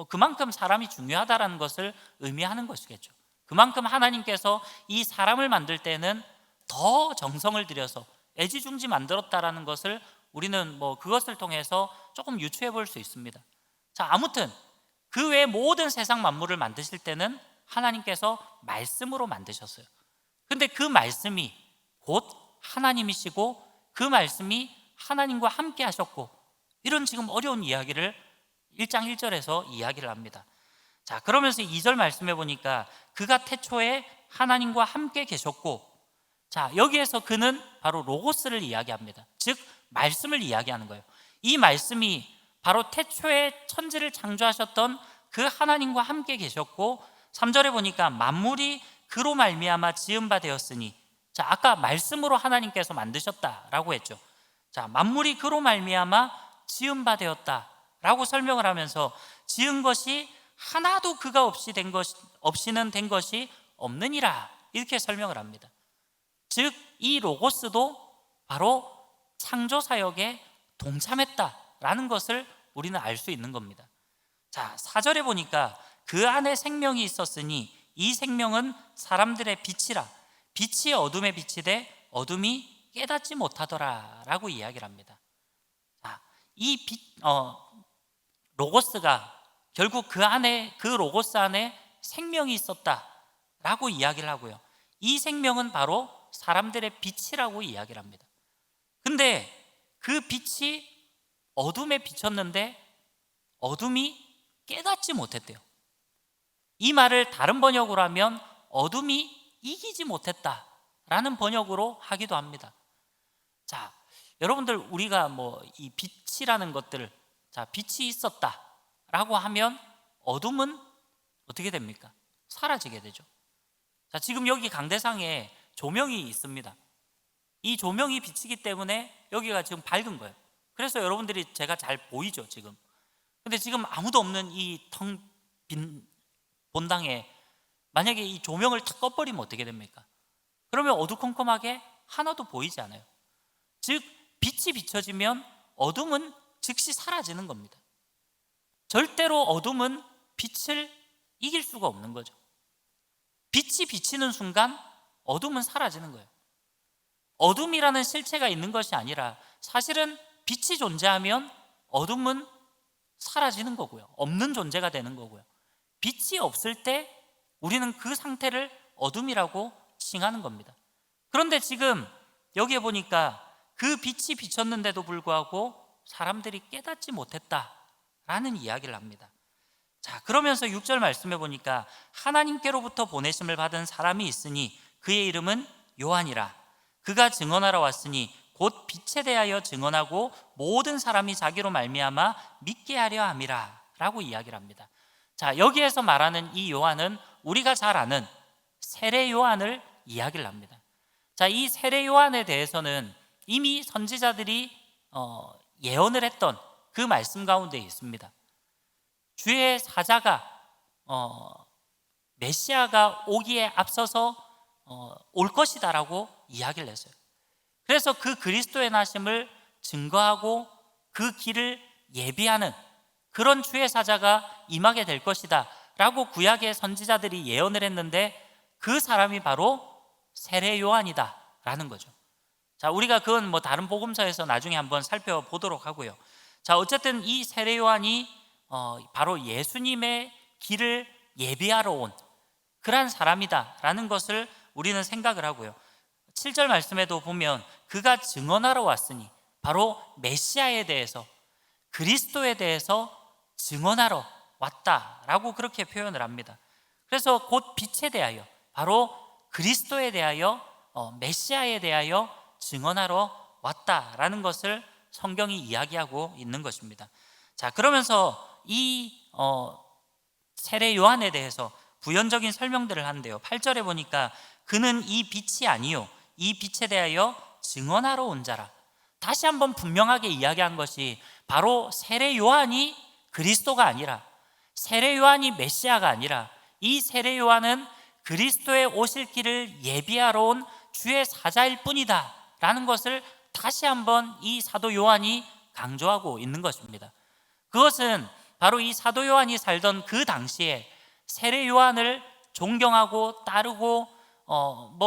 그만큼 사람이 중요하다는 것을 의미하는 것이겠죠. 그만큼 하나님께서 이 사람을 만들 때는 더 정성을 들여서 애지중지 만들었다라는 것을 우리는 그것을 통해서 조금 유추해 볼 수 있습니다. 자, 아무튼 그 외 모든 세상 만물을 만드실 때는 하나님께서 말씀으로 만드셨어요. 근데 그 말씀이 곧 하나님이시고 그 말씀이 하나님과 함께 하셨고, 이런 지금 어려운 이야기를 1장 1절에서 이야기를 합니다. 자, 그러면서 2절 말씀해 보니까 그가 태초에 하나님과 함께 계셨고, 자, 여기에서 그는 바로 로고스를 이야기합니다. 즉 말씀을 이야기하는 거예요. 이 말씀이 바로 태초에 천지를 창조하셨던 그 하나님과 함께 계셨고, 3절에 보니까 만물이 그로 말미암아 지은 바 되었으니, 자, 아까 말씀으로 하나님께서 만드셨다라고 했죠. 자, 만물이 그로 말미암아 지은 바 되었다라고 설명을 하면서 지은 것이 하나도 그가 없이는 된 것이 없느니라, 이렇게 설명을 합니다. 즉 이 로고스도 바로 창조 사역에 동참했다라는 것을 우리는 알 수 있는 겁니다. 자, 4절에 보니까 그 안에 생명이 있었으니 이 생명은 사람들의 빛이라, 빛이 어둠에 비치되 어둠이 깨닫지 못하더라라고 이야기를 합니다. 자, 이 로고스가 결국 그 로고스 안에 생명이 있었다라고 이야기를 하고요. 이 생명은 바로 사람들의 빛이라고 이야기를 합니다. 근데 그 빛이 어둠에 비쳤는데 어둠이 깨닫지 못했대요. 이 말을 다른 번역으로 하면 어둠이 이기지 못했다라는 번역으로 하기도 합니다. 자, 여러분들 우리가 뭐 이 빛이라는 것들을 자, 빛이 있었다라고 하면 어둠은 어떻게 됩니까? 사라지게 되죠. 자, 지금 여기 강대상에 조명이 있습니다. 이 조명이 비치기 때문에 여기가 지금 밝은 거예요. 그래서 여러분들이 제가 잘 보이죠, 지금. 근데 지금 아무도 없는 이 텅 빈 본당에 만약에 이 조명을 탁 꺼버리면 어떻게 됩니까? 그러면 어두컴컴하게 하나도 보이지 않아요. 즉, 빛이 비춰지면 어둠은 즉시 사라지는 겁니다. 절대로 어둠은 빛을 이길 수가 없는 거죠. 빛이 비치는 순간 어둠은 사라지는 거예요. 어둠이라는 실체가 있는 것이 아니라 사실은 빛이 존재하면 어둠은 사라지는 거고요. 없는 존재가 되는 거고요. 빛이 없을 때 우리는 그 상태를 어둠이라고 칭하는 겁니다. 그런데 지금 여기에 보니까 그 빛이 비쳤는데도 불구하고 사람들이 깨닫지 못했다라는 이야기를 합니다. 자, 그러면서 6절 말씀해 보니까 하나님께로부터 보내심을 받은 사람이 있으니 그의 이름은 요한이라. 그가 증언하러 왔으니 곧 빛에 대하여 증언하고 모든 사람이 자기로 말미암아 믿게 하려 함이라 라고 이야기를 합니다. 자, 여기에서 말하는 이 요한은 우리가 잘 아는 세례 요한을 이야기를 합니다. 자, 이 세례 요한에 대해서는 이미 선지자들이 예언을 했던 그 말씀 가운데 있습니다. 주의 사자가 메시아가 오기에 앞서서 올 것이다 라고 이야기를 했어요. 그래서 그 그리스도의 나심을 증거하고 그 길을 예비하는 그런 주의 사자가 임하게 될 것이다 라고 구약의 선지자들이 예언을 했는데 그 사람이 바로 세례 요한이다 라는 거죠. 자, 우리가 그건 뭐 다른 복음서에서 나중에 한번 살펴보도록 하고요. 자, 어쨌든 이 세례 요한이 바로 예수님의 길을 예비하러 온 그러한 사람이다 라는 것을 우리는 생각을 하고요. 7절 말씀에도 보면 그가 증언하러 왔으니 바로 메시아에 대해서 그리스도에 대해서 증언하러 왔다라고 그렇게 표현을 합니다. 그래서 곧 빛에 대하여 바로 그리스도에 대하여 메시아에 대하여 증언하러 왔다라는 것을 성경이 이야기하고 있는 것입니다. 자, 그러면서 이 세례 요한에 대해서 부연적인 설명들을 하는데요. 8절에 보니까 그는 이 빛이 아니요 이 빛에 대하여 증언하러 온 자라. 다시 한번 분명하게 이야기한 것이 바로 세례 요한이 그리스도가 아니라 세례 요한이 메시아가 아니라 이 세례 요한은 그리스도의 오실 길을 예비하러 온 주의 사자일 뿐이다 라는 것을 다시 한번 이 사도 요한이 강조하고 있는 것입니다. 그것은 바로 이 사도 요한이 살던 그 당시에 세례 요한을 존경하고 따르고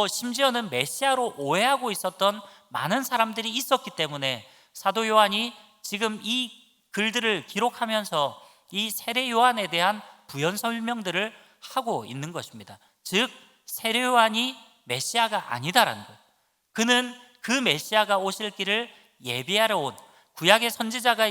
심지어는 메시아로 오해하고 있었던 많은 사람들이 있었기 때문에 사도 요한이 지금 이 글들을 기록하면서 이 세례 요한에 대한 부연 설명들을 하고 있는 것입니다. 즉 세례 요한이 메시아가 아니다라는 것. 그는 그 메시아가 오실 길을 예비하러 온 구약의 선지자가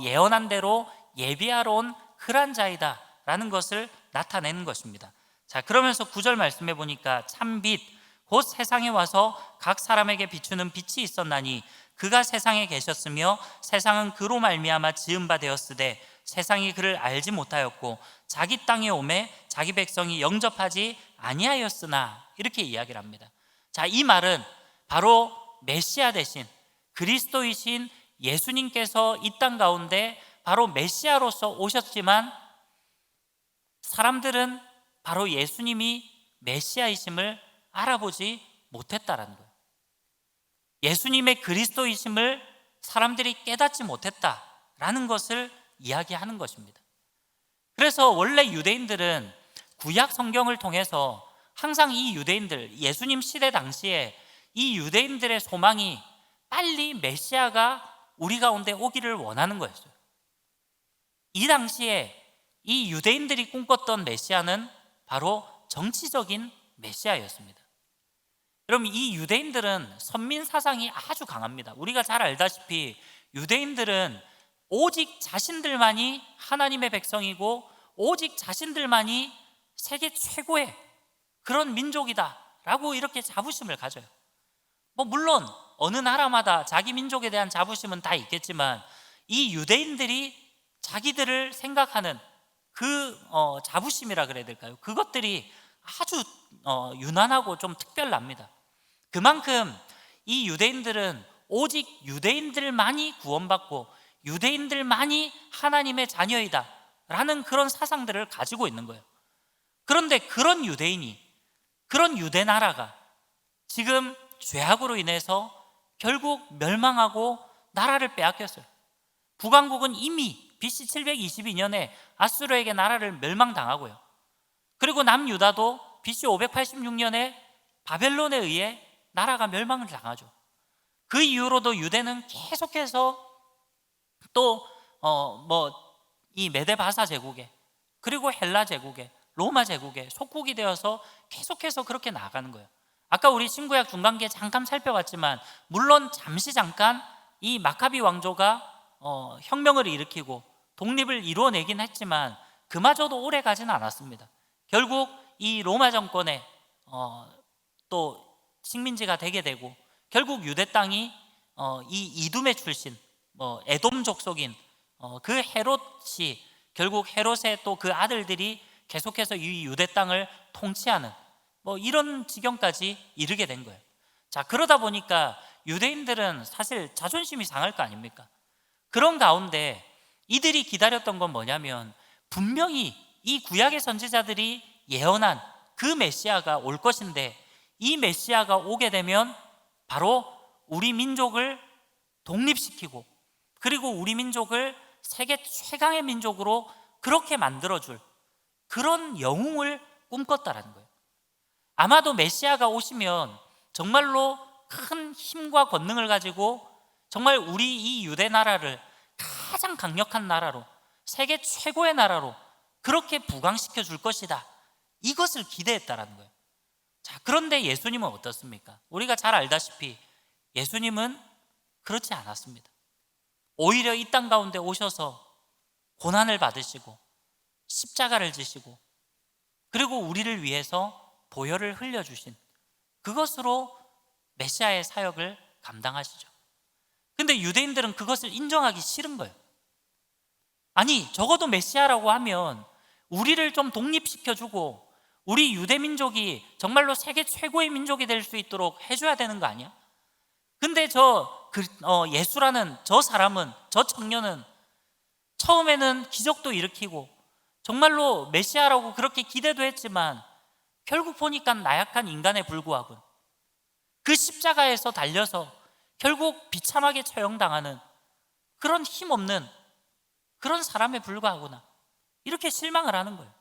예언한 대로 예비하러 온 그런 자이다 라는 것을 나타내는 것입니다. 자, 그러면서 9절 말씀해 보니까 참빛 곧 세상에 와서 각 사람에게 비추는 빛이 있었나니 그가 세상에 계셨으며 세상은 그로 말미암아 지은 바 되었으되 세상이 그를 알지 못하였고 자기 땅에 오매 자기 백성이 영접하지 아니하였으나 이렇게 이야기를 합니다. 자, 이 말은 바로 메시아 대신 그리스도이신 예수님께서 이 땅 가운데 바로 메시아로서 오셨지만 사람들은 바로 예수님이 메시아이심을 알아보지 못했다라는 거예요. 예수님의 그리스도이심을 사람들이 깨닫지 못했다라는 것을 이야기하는 것입니다. 그래서 원래 유대인들은 구약 성경을 통해서 항상 이 유대인들 예수님 시대 당시에 이 유대인들의 소망이 빨리 메시아가 우리 가운데 오기를 원하는 거였어요. 이 당시에 이 유대인들이 꿈꿨던 메시아는 바로 정치적인 메시아였습니다. 여러분, 이 유대인들은 선민 사상이 아주 강합니다. 우리가 잘 알다시피 유대인들은 오직 자신들만이 하나님의 백성이고 오직 자신들만이 세계 최고의 그런 민족이다라고 이렇게 자부심을 가져요. 물론 어느 나라마다 자기 민족에 대한 자부심은 다 있겠지만 이 유대인들이 자기들을 생각하는 그 자부심이라 그래야 될까요? 그것들이 아주 유난하고 좀 특별합니다. 그만큼 이 유대인들은 오직 유대인들만이 구원받고 유대인들만이 하나님의 자녀이다 라는 그런 사상들을 가지고 있는 거예요. 그런데 그런 유대인이, 그런 유대 나라가 지금 죄악으로 인해서 결국 멸망하고 나라를 빼앗겼어요. 북왕국은 이미 BC 722년에 아수르에게 나라를 멸망당하고요. 그리고 남유다도 BC 586년에 바벨론에 의해 나라가 멸망을 당하죠. 그 이후로도 유대는 계속해서 또 이 메데바사 제국에, 그리고 헬라 제국에, 로마 제국에 속국이 되어서 계속해서 그렇게 나아가는 거예요. 아까 우리 신구약 중간기에 잠깐 살펴봤지만 물론 잠깐 이 마카비 왕조가 혁명을 일으키고 독립을 이루어내긴 했지만 그마저도 오래 가지는 않았습니다. 결국 이 로마 정권에 또 식민지가 되게 되고 결국 유대 땅이 이 이두메 출신 에돔 족속인 그 헤롯이 결국 헤롯의 또 그 아들들이 계속해서 이 유대 땅을 통치하는 이런 지경까지 이르게 된 거예요. 자, 그러다 보니까 유대인들은 사실 자존심이 상할 거 아닙니까? 그런 가운데 이들이 기다렸던 건 뭐냐면 분명히 이 구약의 선지자들이 예언한 그 메시아가 올 것인데 이 메시아가 오게 되면 바로 우리 민족을 독립시키고 그리고 우리 민족을 세계 최강의 민족으로 그렇게 만들어줄 그런 영웅을 꿈꿨다라는 거예요. 아마도 메시아가 오시면 정말로 큰 힘과 권능을 가지고 정말 우리 이 유대 나라를 가장 강력한 나라로, 세계 최고의 나라로 그렇게 부강시켜 줄 것이다, 이것을 기대했다라는 거예요. 자, 그런데 예수님은 어떻습니까? 우리가 잘 알다시피 예수님은 그렇지 않았습니다. 오히려 이 땅 가운데 오셔서 고난을 받으시고 십자가를 지시고 그리고 우리를 위해서 보혈을 흘려주신 그것으로 메시아의 사역을 감당하시죠. 근데 유대인들은 그것을 인정하기 싫은 거예요. 아니, 적어도 메시아라고 하면 우리를 좀 독립시켜주고 우리 유대 민족이 정말로 세계 최고의 민족이 될 수 있도록 해줘야 되는 거 아니야? 근데 예수라는 저 사람은, 저 청년은 처음에는 기적도 일으키고 정말로 메시아라고 그렇게 기대도 했지만 결국 보니까 나약한 인간에 불구하고 그 십자가에서 달려서 결국 비참하게 처형당하는 그런 힘없는 그런 사람에 불과하구나, 이렇게 실망을 하는 거예요.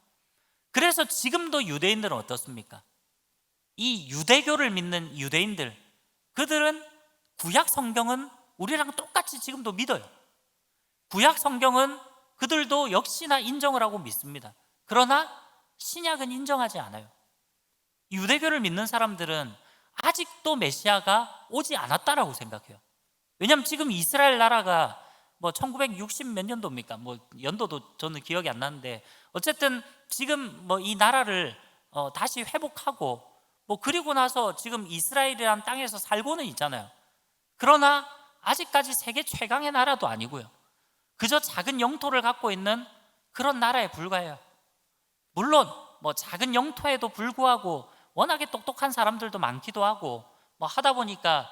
그래서 지금도 유대인들은 어떻습니까? 이 유대교를 믿는 유대인들, 그들은 구약 성경은 우리랑 똑같이 지금도 믿어요. 구약 성경은 그들도 역시나 인정을 하고 믿습니다. 그러나 신약은 인정하지 않아요. 유대교를 믿는 사람들은 아직도 메시아가 오지 않았다라고 생각해요. 왜냐하면 지금 이스라엘 나라가 1960 몇 년도입니까? 연도도 저는 기억이 안 나는데 어쨌든 지금 이 나라를 다시 회복하고 그리고 나서 지금 이스라엘이라는 땅에서 살고는 있잖아요. 그러나 아직까지 세계 최강의 나라도 아니고요. 그저 작은 영토를 갖고 있는 그런 나라에 불과해요. 물론 작은 영토에도 불구하고 워낙에 똑똑한 사람들도 많기도 하고 하다 보니까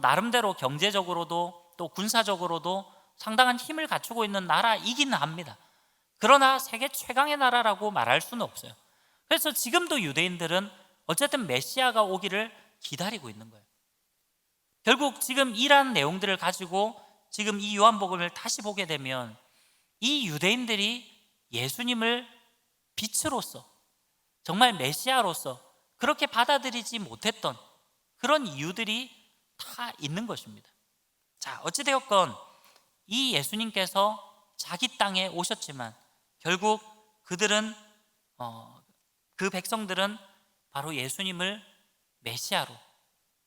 나름대로 경제적으로도 또 군사적으로도 상당한 힘을 갖추고 있는 나라이기는 합니다. 그러나 세계 최강의 나라라고 말할 수는 없어요. 그래서 지금도 유대인들은 어쨌든 메시아가 오기를 기다리고 있는 거예요. 결국 지금 이러한 내용들을 가지고 지금 이 요한복음을 다시 보게 되면 이 유대인들이 예수님을 빛으로서, 정말 메시아로서 그렇게 받아들이지 못했던 그런 이유들이 다 있는 것입니다. 자, 어찌되었건 이 예수님께서 자기 땅에 오셨지만 결국 그들은 그 백성들은 바로 예수님을 메시아로,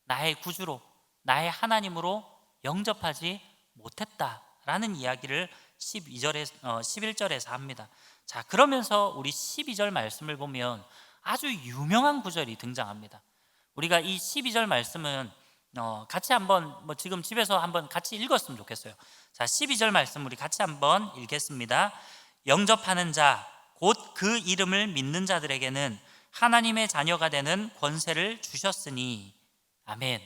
나의 구주로, 나의 하나님으로 영접하지 못했다라는 이야기를 11절에서 합니다. 자, 그러면서 우리 12절 말씀을 보면 아주 유명한 구절이 등장합니다. 우리가 이 12절 말씀은 같이 한번 지금 집에서 한번 같이 읽었으면 좋겠어요. 자, 12절 말씀 우리 같이 한번 읽겠습니다. 영접하는 자, 곧 그 이름을 믿는 자들에게는 하나님의 자녀가 되는 권세를 주셨으니. 아멘.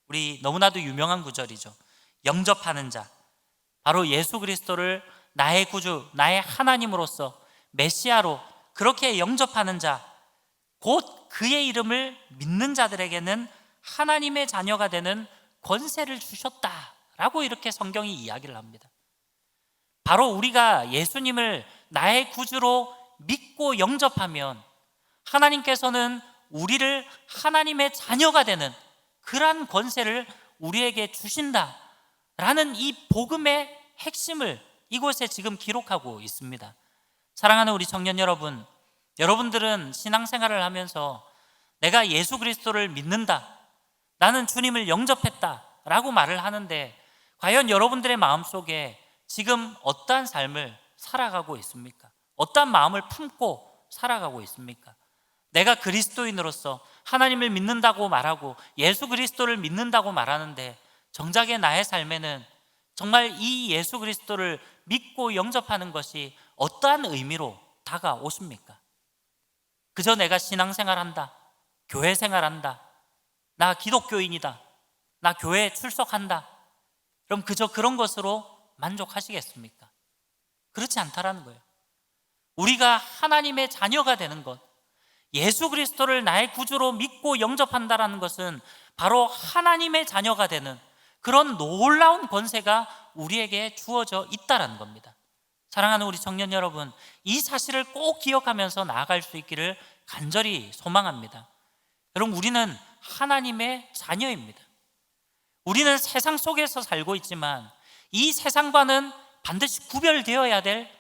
우리 너무나도 유명한 구절이죠. 영접하는 자, 바로 예수 그리스도를 나의 구주, 나의 하나님으로서 메시아로 그렇게 영접하는 자, 곧 그의 이름을 믿는 자들에게는 하나님의 자녀가 되는 권세를 주셨다라고 이렇게 성경이 이야기를 합니다. 바로 우리가 예수님을 나의 구주로 믿고 영접하면 하나님께서는 우리를 하나님의 자녀가 되는 그러한 권세를 우리에게 주신다라는 이 복음의 핵심을 이곳에 지금 기록하고 있습니다. 사랑하는 우리 청년 여러분, 여러분들은 신앙생활을 하면서 내가 예수 그리스도를 믿는다, 나는 주님을 영접했다 라고 말을 하는데 과연 여러분들의 마음속에 지금 어떠한 삶을 살아가고 있습니까? 어떠한 마음을 품고 살아가고 있습니까? 내가 그리스도인으로서 하나님을 믿는다고 말하고 예수 그리스도를 믿는다고 말하는데 정작의 나의 삶에는 정말 이 예수 그리스도를 믿고 영접하는 것이 어떠한 의미로 다가오십니까? 그저 내가 신앙생활한다, 교회 생활한다, 나 기독교인이다, 나 교회에 출석한다, 그럼 그저 그런 것으로 만족하시겠습니까? 그렇지 않다라는 거예요. 우리가 하나님의 자녀가 되는 것, 예수 그리스도를 나의 구주로 믿고 영접한다라는 것은 바로 하나님의 자녀가 되는 그런 놀라운 권세가 우리에게 주어져 있다라는 겁니다. 사랑하는 우리 청년 여러분, 이 사실을 꼭 기억하면서 나아갈 수 있기를 간절히 소망합니다. 여러분, 우리는 하나님의 자녀입니다. 우리는 세상 속에서 살고 있지만 이 세상과는 반드시 구별되어야 될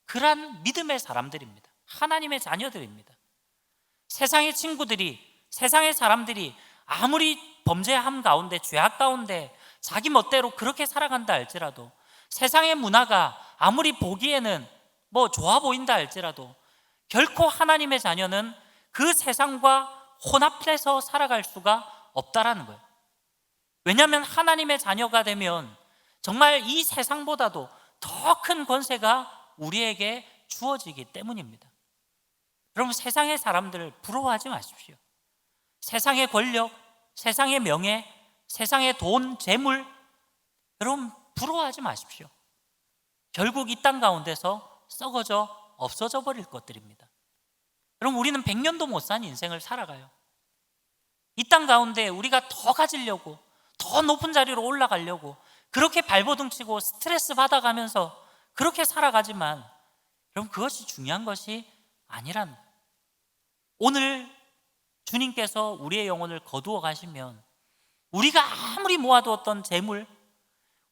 그러한 믿음의 사람들입니다. 하나님의 자녀들입니다. 세상의 친구들이, 세상의 사람들이 아무리 범죄함 가운데, 죄악 가운데 자기 멋대로 그렇게 살아간다 할지라도, 세상의 문화가 아무리 보기에는 좋아 보인다 할지라도 결코 하나님의 자녀는 그 세상과 혼합해서 살아갈 수가 없다라는 거예요. 왜냐하면 하나님의 자녀가 되면 정말 이 세상보다도 더 큰 권세가 우리에게 주어지기 때문입니다. 여러분, 세상의 사람들을 부러워하지 마십시오. 세상의 권력, 세상의 명예, 세상의 돈, 재물, 여러분 부러워하지 마십시오. 결국 이 땅 가운데서 썩어져 없어져 버릴 것들입니다. 여러분, 우리는 100년도 못 산 인생을 살아가요. 이 땅 가운데 우리가 더 가지려고, 더 높은 자리로 올라가려고 그렇게 발버둥 치고 스트레스 받아가면서 그렇게 살아가지만 여러분, 그것이 중요한 것이 아니란, 오늘 주님께서 우리의 영혼을 거두어 가시면 우리가 아무리 모아두었던 재물,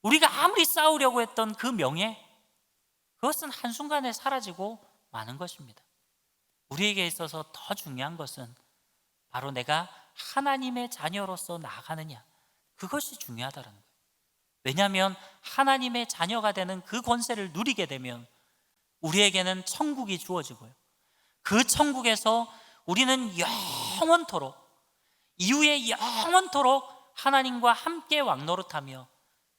우리가 아무리 쌓으려고 했던 그 명예, 그것은 한순간에 사라지고 마는 것입니다. 우리에게 있어서 더 중요한 것은 바로 내가 하나님의 자녀로서 나아가느냐, 그것이 중요하다는 거예요. 왜냐하면 하나님의 자녀가 되는 그 권세를 누리게 되면 우리에게는 천국이 주어지고요, 그 천국에서 우리는 영원토록, 이후에 영원토록 하나님과 함께 왕노릇하며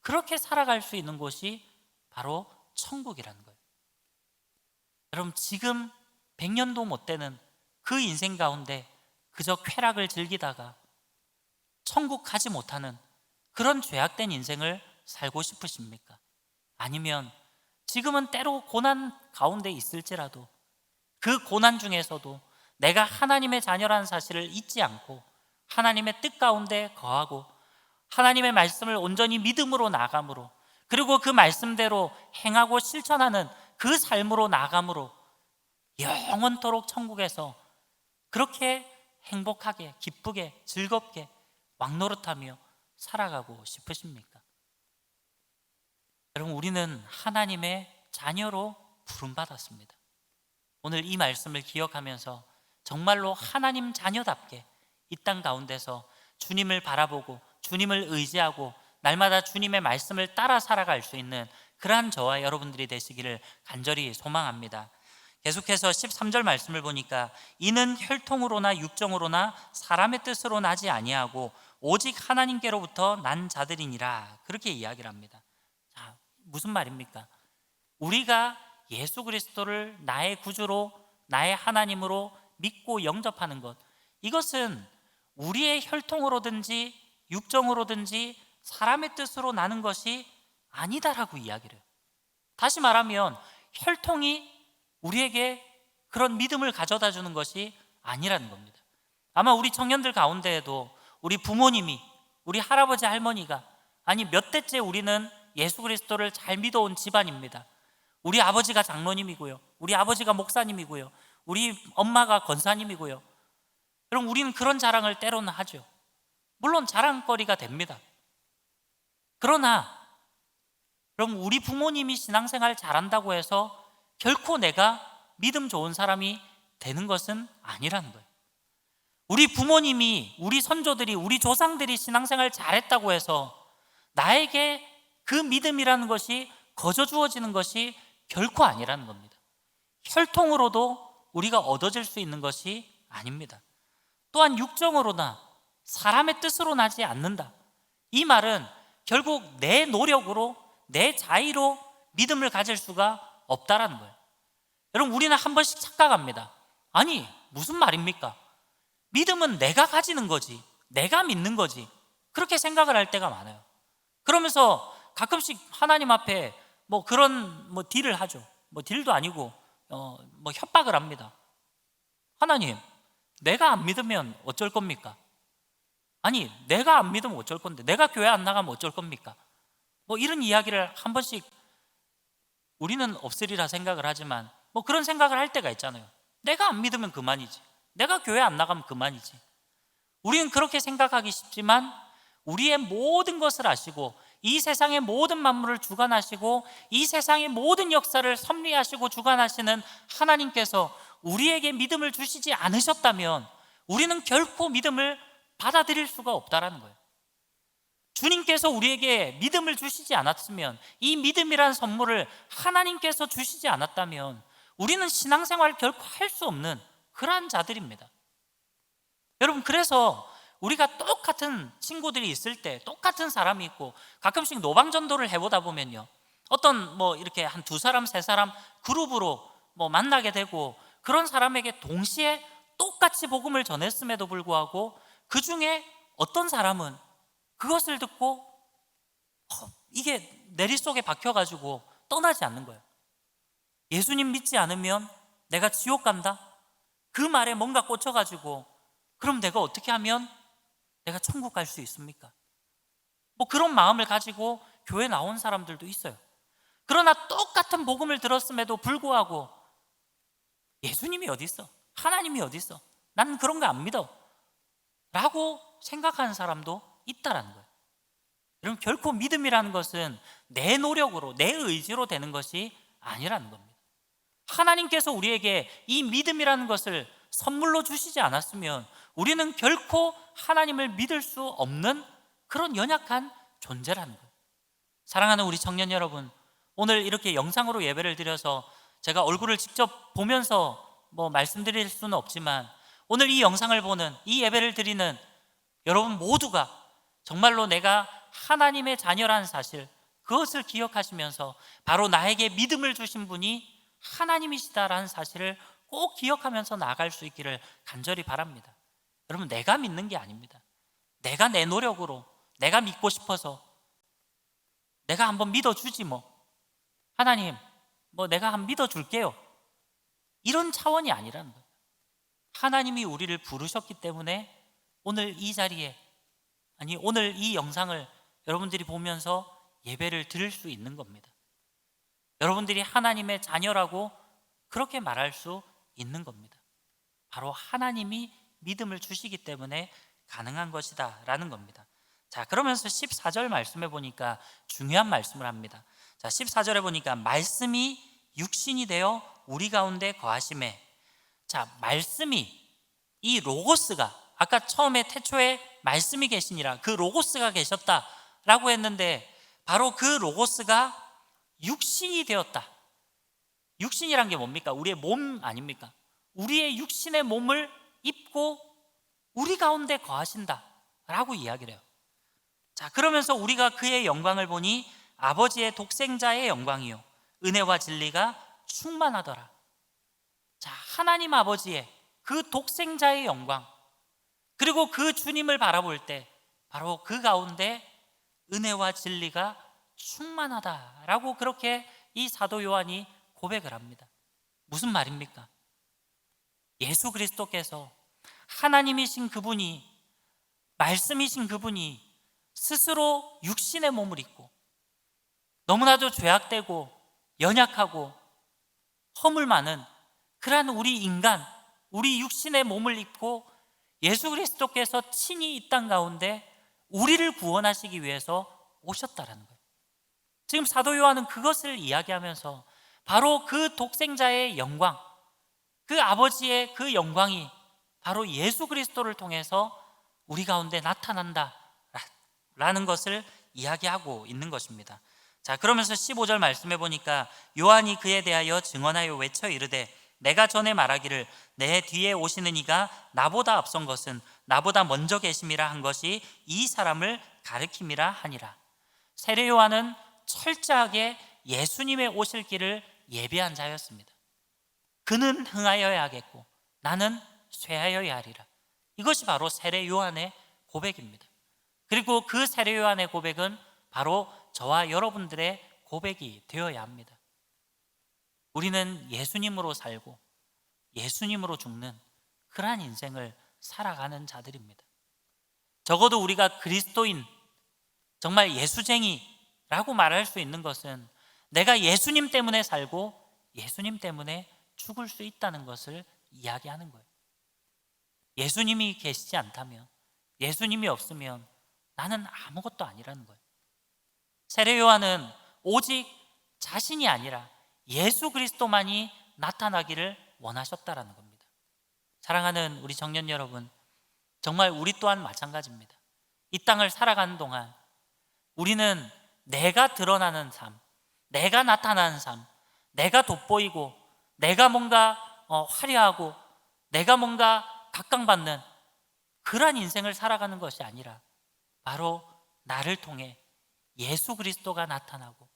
그렇게 살아갈 수 있는 곳이 바로 천국이라는 거예요. 여러분, 지금 100년도 못 되는 그 인생 가운데 그저 쾌락을 즐기다가 천국 가지 못하는 그런 죄악된 인생을 살고 싶으십니까? 아니면 지금은 때로 고난 가운데 있을지라도 그 고난 중에서도 내가 하나님의 자녀라는 사실을 잊지 않고 하나님의 뜻 가운데 거하고 하나님의 말씀을 온전히 믿음으로 나아감으로, 그리고 그 말씀대로 행하고 실천하는 그 삶으로 나아감으로 영원토록 천국에서 그렇게 행복하게, 기쁘게, 즐겁게 왕노릇하며 살아가고 싶으십니까? 여러분, 우리는 하나님의 자녀로 부름받았습니다. 오늘 이 말씀을 기억하면서 정말로 하나님 자녀답게 이 땅 가운데서 주님을 바라보고 주님을 의지하고 날마다 주님의 말씀을 따라 살아갈 수 있는 그러한 저와 여러분들이 되시기를 간절히 소망합니다. 계속해서 13절 말씀을 보니까 이는 혈통으로나 육정으로나 사람의 뜻으로 나지 아니하고 오직 하나님께로부터 난 자들이니라, 그렇게 이야기를 합니다. 자, 무슨 말입니까? 우리가 예수 그리스도를 나의 구주로 나의 하나님으로 믿고 영접하는 것, 이것은 우리의 혈통으로든지 육정으로든지 사람의 뜻으로 나는 것이 아니다라고 이야기를 해요. 다시 말하면 혈통이 우리에게 그런 믿음을 가져다 주는 것이 아니라는 겁니다. 아마 우리 청년들 가운데에도 우리 부모님이, 우리 할아버지 할머니가, 아니 몇 대째 우리는 예수 그리스도를 잘 믿어온 집안입니다. 우리 아버지가 장로님이고요, 우리 아버지가 목사님이고요, 우리 엄마가 권사님이고요. 여러분, 우리는 그런 자랑을 때로는 하죠. 물론 자랑거리가 됩니다. 그러나 그럼 우리 부모님이 신앙생활 잘한다고 해서 결코 내가 믿음 좋은 사람이 되는 것은 아니라는 거예요. 우리 부모님이, 우리 선조들이, 우리 조상들이 신앙생활 잘했다고 해서 나에게 그 믿음이라는 것이 거저 주어지는 것이 결코 아니라는 겁니다. 혈통으로도 우리가 얻어질 수 있는 것이 아닙니다. 또한 육정으로나 사람의 뜻으로 나지 않는다, 이 말은 결국 내 노력으로, 내 자의로 믿음을 가질 수가 없다라는 거예요. 여러분, 우리는 한 번씩 착각합니다. 아니, 무슨 말입니까? 믿음은 내가 가지는 거지, 내가 믿는 거지, 그렇게 생각을 할 때가 많아요. 그러면서 가끔씩 하나님 앞에 뭐 그런 딜을 하죠. 뭐 딜도 아니고 뭐 협박을 합니다. 하나님, 내가 안 믿으면 어쩔 겁니까? 아니, 내가 안 믿으면 어쩔 건데, 내가 교회 안 나가면 어쩔 겁니까? 뭐 이런 이야기를 한 번씩 우리는 없으리라 생각을 하지만 뭐 그런 생각을 할 때가 있잖아요. 내가 안 믿으면 그만이지, 내가 교회 안 나가면 그만이지. 우리는 그렇게 생각하기 쉽지만 우리의 모든 것을 아시고 이 세상의 모든 만물을 주관하시고 이 세상의 모든 역사를 섭리하시고 주관하시는 하나님께서 우리에게 믿음을 주시지 않으셨다면 우리는 결코 믿음을 받아들일 수가 없다라는 거예요. 주님께서 우리에게 믿음을 주시지 않았으면, 이 믿음이라는 선물을 하나님께서 주시지 않았다면 우리는 신앙생활을 결코 할 수 없는 그러한 자들입니다. 여러분, 그래서 우리가 똑같은 친구들이 있을 때, 똑같은 사람이 있고 가끔씩 노방전도를 해보다 보면요, 어떤 뭐 이렇게 한 두 사람, 세 사람 그룹으로 뭐 만나게 되고, 그런 사람에게 동시에 똑같이 복음을 전했음에도 불구하고 그 중에 어떤 사람은 그것을 듣고 이게 내리 속에 박혀가지고 떠나지 않는 거예요. 예수님 믿지 않으면 내가 지옥 간다, 그 말에 뭔가 꽂혀가지고 그럼 내가 어떻게 하면 내가 천국 갈 수 있습니까? 뭐 그런 마음을 가지고 교회 나온 사람들도 있어요. 그러나 똑같은 복음을 들었음에도 불구하고 예수님이 어디 있어? 하나님이 어디 있어? 나는 그런 거 안 믿어 라고 생각하는 사람도 있다라는 거예요. 여러분, 결코 믿음이라는 것은 내 노력으로, 내 의지로 되는 것이 아니라는 겁니다. 하나님께서 우리에게 이 믿음이라는 것을 선물로 주시지 않았으면 우리는 결코 하나님을 믿을 수 없는 그런 연약한 존재라는 거예요. 사랑하는 우리 청년 여러분, 오늘 이렇게 영상으로 예배를 드려서 제가 얼굴을 직접 보면서 뭐 말씀드릴 수는 없지만, 오늘 이 영상을 보는, 이 예배를 드리는 여러분 모두가 정말로 내가 하나님의 자녀라는 사실, 그것을 기억하시면서 바로 나에게 믿음을 주신 분이 하나님이시다라는 사실을 꼭 기억하면서 나아갈 수 있기를 간절히 바랍니다. 여러분, 내가 믿는 게 아닙니다. 내가 내 노력으로, 내가 믿고 싶어서 내가 한번 믿어주지 뭐, 하나님 뭐 내가 한번 믿어줄게요, 이런 차원이 아니라는 거예요. 하나님이 우리를 부르셨기 때문에 오늘 이 자리에, 아니 오늘 이 영상을 여러분들이 보면서 예배를 드릴 수 있는 겁니다. 여러분들이 하나님의 자녀라고 그렇게 말할 수 있는 겁니다. 바로 하나님이 믿음을 주시기 때문에 가능한 것이다 라는 겁니다. 자, 그러면서 14절 말씀해 보니까 중요한 말씀을 합니다. 자, 14절에 보니까 말씀이 육신이 되어 우리 가운데 거하심에, 자, 말씀이, 이 로고스가, 아까 처음에 태초에 말씀이 계시니라, 그 로고스가 계셨다라고 했는데 바로 그 로고스가 육신이 되었다. 육신이란 게 뭡니까? 우리의 몸 아닙니까? 우리의 육신의 몸을 입고 우리 가운데 거하신다 라고 이야기를 해요. 자, 그러면서 우리가 그의 영광을 보니 아버지의 독생자의 영광이요 은혜와 진리가 충만하더라. 자, 하나님 아버지의 그 독생자의 영광, 그리고 그 주님을 바라볼 때 바로 그 가운데 은혜와 진리가 충만하다라고 그렇게 이 사도 요한이 고백을 합니다. 무슨 말입니까? 예수 그리스도께서, 하나님이신 그분이, 말씀이신 그분이 스스로 육신의 몸을 입고 너무나도 죄악되고 연약하고 허물 많은 그러한 우리 인간, 우리 육신의 몸을 입고 예수 그리스도께서 친히 이 땅 가운데 우리를 구원하시기 위해서 오셨다라는 거예요. 지금 사도 요한은 그것을 이야기하면서 바로 그 독생자의 영광, 그 아버지의 그 영광이 바로 예수 그리스도를 통해서 우리 가운데 나타난다 라는 것을 이야기하고 있는 것입니다. 자, 그러면서 15절 말씀해 보니까 요한이 그에 대하여 증언하여 외쳐 이르되 내가 전에 말하기를 내 뒤에 오시는 이가 나보다 앞선 것은 나보다 먼저 계심이라 한 것이 이 사람을 가리킴이라 하니라. 세례 요한은 철저하게 예수님의 오실 길을 예비한 자였습니다. 그는 흥하여야 하겠고 나는 쇠하여야 하리라. 이것이 바로 세례 요한의 고백입니다. 그리고 그 세례 요한의 고백은 바로 저와 여러분들의 고백이 되어야 합니다. 우리는 예수님으로 살고 예수님으로 죽는 그러한 인생을 살아가는 자들입니다. 적어도 우리가 그리스도인, 정말 예수쟁이라고 말할 수 있는 것은 내가 예수님 때문에 살고 예수님 때문에 죽을 수 있다는 것을 이야기하는 거예요. 예수님이 계시지 않다면, 예수님이 없으면 나는 아무것도 아니라는 거예요. 세례 요한은 오직 자신이 아니라 예수 그리스도만이 나타나기를 원하셨다라는 겁니다. 사랑하는 우리 청년 여러분, 정말 우리 또한 마찬가지입니다. 이 땅을 살아가는 동안 우리는 내가 드러나는 삶, 내가 나타나는 삶, 내가 돋보이고 내가 뭔가 화려하고 내가 뭔가 각광받는 그러한 인생을 살아가는 것이 아니라 바로 나를 통해 예수 그리스도가 나타나고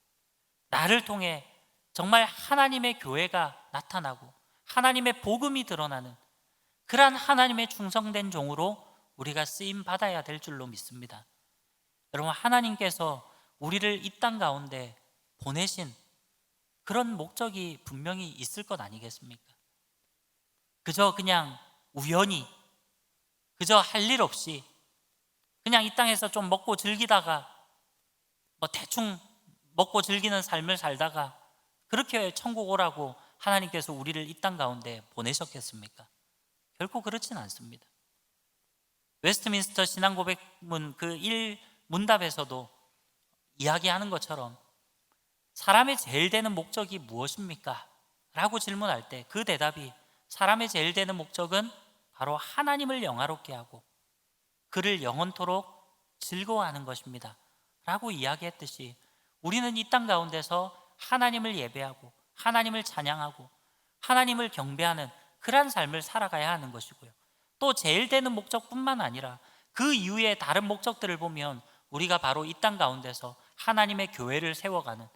나를 통해 정말 하나님의 교회가 나타나고 하나님의 복음이 드러나는 그러한 하나님의 충성된 종으로 우리가 쓰임 받아야 될 줄로 믿습니다. 여러분, 하나님께서 우리를 이 땅 가운데 보내신 그런 목적이 분명히 있을 것 아니겠습니까? 그저 그냥 우연히, 그저 할 일 없이 그냥 이 땅에서 좀 먹고 즐기다가 대충 먹고 즐기는 삶을 살다가 그렇게 천국 오라고 하나님께서 우리를 이 땅 가운데 보내셨겠습니까? 결코 그렇진 않습니다. 웨스트민스터 신앙고백문 그 1문답에서도 이야기하는 것처럼 사람의 제일 되는 목적이 무엇입니까? 라고 질문할 때 그 대답이 사람의 제일 되는 목적은 바로 하나님을 영화롭게 하고 그를 영원토록 즐거워하는 것입니다 라고 이야기했듯이 우리는 이 땅 가운데서 하나님을 예배하고 하나님을 찬양하고 하나님을 경배하는 그러한 삶을 살아가야 하는 것이고요, 또 제일 되는 목적뿐만 아니라 그 이후에 다른 목적들을 보면 우리가 바로 이 땅 가운데서 하나님의 교회를 세워가는,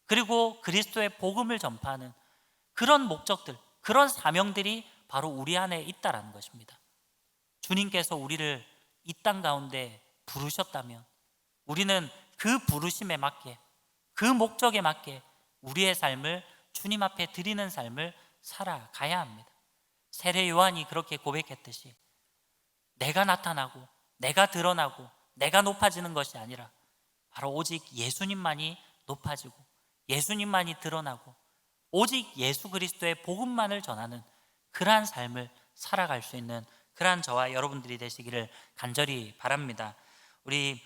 그리고 그리스도의 복음을 전파하는 그런 목적들, 그런 사명들이 바로 우리 안에 있다라는 것입니다. 주님께서 우리를 이 땅 가운데 부르셨다면 우리는 그 부르심에 맞게, 그 목적에 맞게 우리의 삶을 주님 앞에 드리는 삶을 살아가야 합니다. 세례 요한이 그렇게 고백했듯이 내가 나타나고 내가 드러나고 내가 높아지는 것이 아니라 바로 오직 예수님만이 높아지고 예수님만이 드러나고 오직 예수 그리스도의 복음만을 전하는 그러한 삶을 살아갈 수 있는 그러한 저와 여러분들이 되시기를 간절히 바랍니다. 우리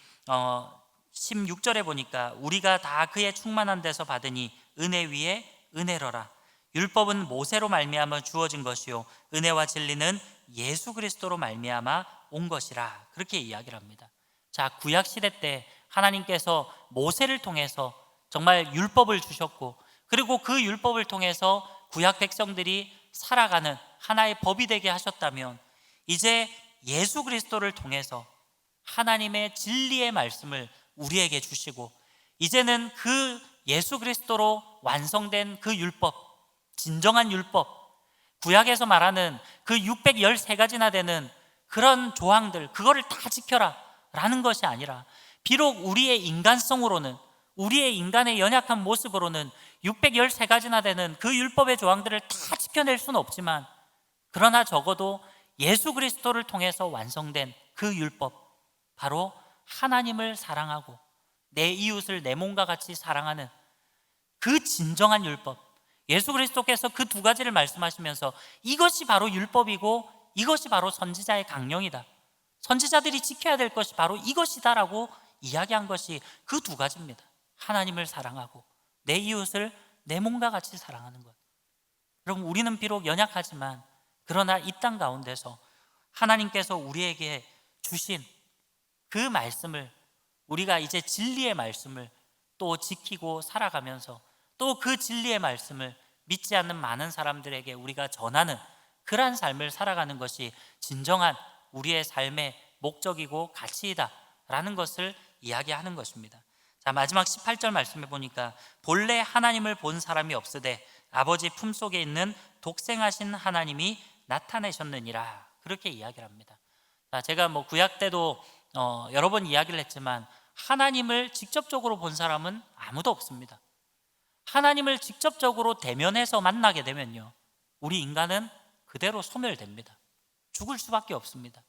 16절에 보니까 우리가 다 그의 충만한 데서 받으니 은혜 위에 은혜로라. 율법은 모세로 말미암아 주어진 것이요 은혜와 진리는 예수 그리스도로 말미암아 온 것이라. 그렇게 이야기를 합니다. 자, 구약 시대 때 하나님께서 모세를 통해서 정말 율법을 주셨고, 그리고 그 율법을 통해서 구약 백성들이 살아가는 하나의 법이 되게 하셨다면, 이제 예수 그리스도를 통해서 하나님의 진리의 말씀을 우리에게 주시고, 이제는 그 예수 그리스도로 완성된 그 율법, 진정한 율법, 구약에서 말하는 그 613가지나 되는 그런 조항들, 그거를 다 지켜라 라는 것이 아니라, 비록 우리의 인간성으로는, 우리의 인간의 연약한 모습으로는 613가지나 되는 그 율법의 조항들을 다 지켜낼 수는 없지만, 그러나 적어도 예수 그리스도를 통해서 완성된 그 율법, 바로 하나님을 사랑하고 내 이웃을 내 몸과 같이 사랑하는 그 진정한 율법, 예수 그리스도께서 그 두 가지를 말씀하시면서 이것이 바로 율법이고 이것이 바로 선지자의 강령이다, 선지자들이 지켜야 될 것이 바로 이것이다라고 이야기한 것이 그 두 가지입니다. 하나님을 사랑하고 내 이웃을 내 몸과 같이 사랑하는 것. 그럼 우리는 비록 연약하지만, 그러나 이 땅 가운데서 하나님께서 우리에게 주신 그 말씀을, 우리가 이제 진리의 말씀을 또 지키고 살아가면서, 또 그 진리의 말씀을 믿지 않는 많은 사람들에게 우리가 전하는 그러한 삶을 살아가는 것이 진정한 우리의 삶의 목적이고 가치이다 라는 것을 이야기하는 것입니다. 자, 마지막 18절 말씀해 보니까 본래 하나님을 본 사람이 없으되 아버지 품속에 있는 독생하신 하나님이 나타내셨느니라. 그렇게 이야기를 합니다. 자, 제가 구약 때도 여러 번 이야기를 했지만, 하나님을 직접적으로 본 사람은 아무도 없습니다. 하나님을 직접적으로 대면해서 만나게 되면요, 우리 인간은 그대로 소멸됩니다. 죽을 수밖에 없습니다.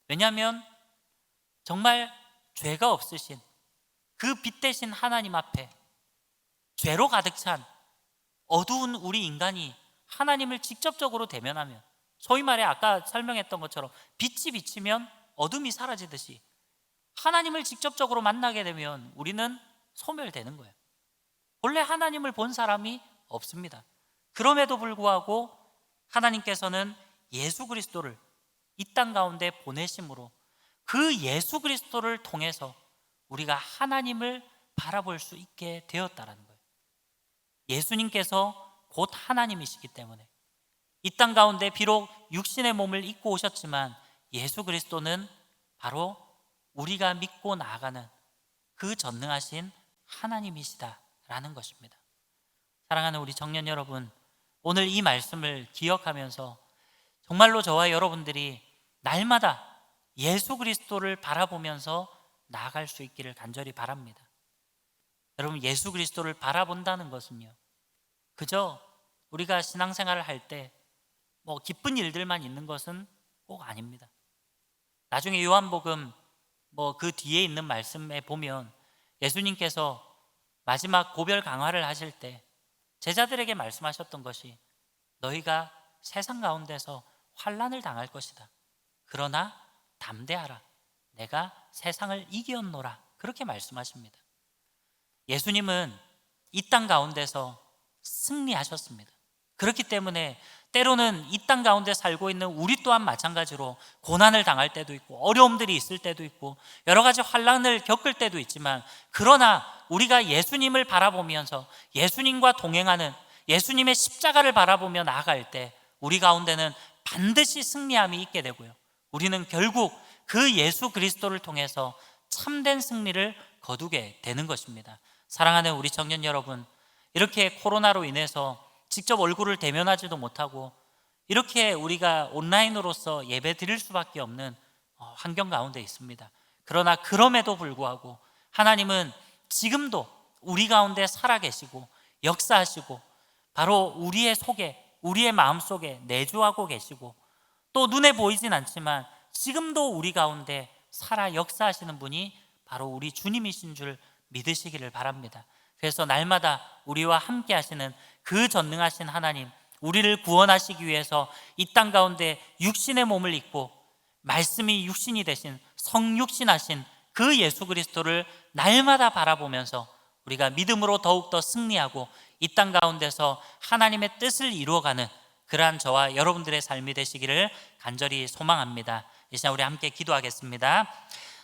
왜냐하면 정말 죄가 없으신 그 빛 대신 하나님 앞에 죄로 가득 찬 어두운 우리 인간이 하나님을 직접적으로 대면하면, 소위 말해 아까 설명했던 것처럼 빛이 비치면 어둠이 사라지듯이 하나님을 직접적으로 만나게 되면 우리는 소멸되는 거예요. 본래 하나님을 본 사람이 없습니다. 그럼에도 불구하고 하나님께서는 예수 그리스도를 이 땅 가운데 보내심으로 그 예수 그리스도를 통해서 우리가 하나님을 바라볼 수 있게 되었다라는 거예요. 예수님께서 곧 하나님이시기 때문에 이 땅 가운데 비록 육신의 몸을 입고 오셨지만, 예수 그리스도는 바로 우리가 믿고 나아가는 그 전능하신 하나님이시다라는 것입니다. 사랑하는 우리 청년 여러분, 오늘 이 말씀을 기억하면서 정말로 저와 여러분들이 날마다 예수 그리스도를 바라보면서 나아갈 수 있기를 간절히 바랍니다. 여러분, 예수 그리스도를 바라본다는 것은요, 그저 우리가 신앙생활을 할 때 기쁜 일들만 있는 것은 꼭 아닙니다. 나중에 요한복음 그 뒤에 있는 말씀에 보면 예수님께서 마지막 고별 강화를 하실 때 제자들에게 말씀하셨던 것이, 너희가 세상 가운데서 환난을 당할 것이다. 그러나 담대하라. 내가 세상을 이기었노라. 그렇게 말씀하십니다. 예수님은 이 땅 가운데서 승리하셨습니다. 그렇기 때문에 때로는 이 땅 가운데 살고 있는 우리 또한 마찬가지로 고난을 당할 때도 있고 어려움들이 있을 때도 있고 여러 가지 환난을 겪을 때도 있지만, 그러나 우리가 예수님을 바라보면서 예수님과 동행하는, 예수님의 십자가를 바라보며 나아갈 때 우리 가운데는 반드시 승리함이 있게 되고요, 우리는 결국 그 예수 그리스도를 통해서 참된 승리를 거두게 되는 것입니다. 사랑하는 우리 청년 여러분, 이렇게 코로나로 인해서 직접 얼굴을 대면하지도 못하고 이렇게 우리가 온라인으로서 예배 드릴 수밖에 없는 환경 가운데 있습니다. 그러나 그럼에도 불구하고 하나님은 지금도 우리 가운데 살아계시고 역사하시고 바로 우리의 속에, 우리의 마음속에 내주하고 계시고, 또 눈에 보이진 않지만 지금도 우리 가운데 살아 역사하시는 분이 바로 우리 주님이신 줄 믿으시기를 바랍니다. 그래서 날마다 우리와 함께 하시는 그 전능하신 하나님, 우리를 구원하시기 위해서 이 땅 가운데 육신의 몸을 입고 말씀이 육신이 되신 성육신하신 그 예수 그리스도를 날마다 바라보면서 우리가 믿음으로 더욱더 승리하고 이 땅 가운데서 하나님의 뜻을 이루어가는 그러한 저와 여러분들의 삶이 되시기를 간절히 소망합니다. 이 시간 우리 함께 기도하겠습니다.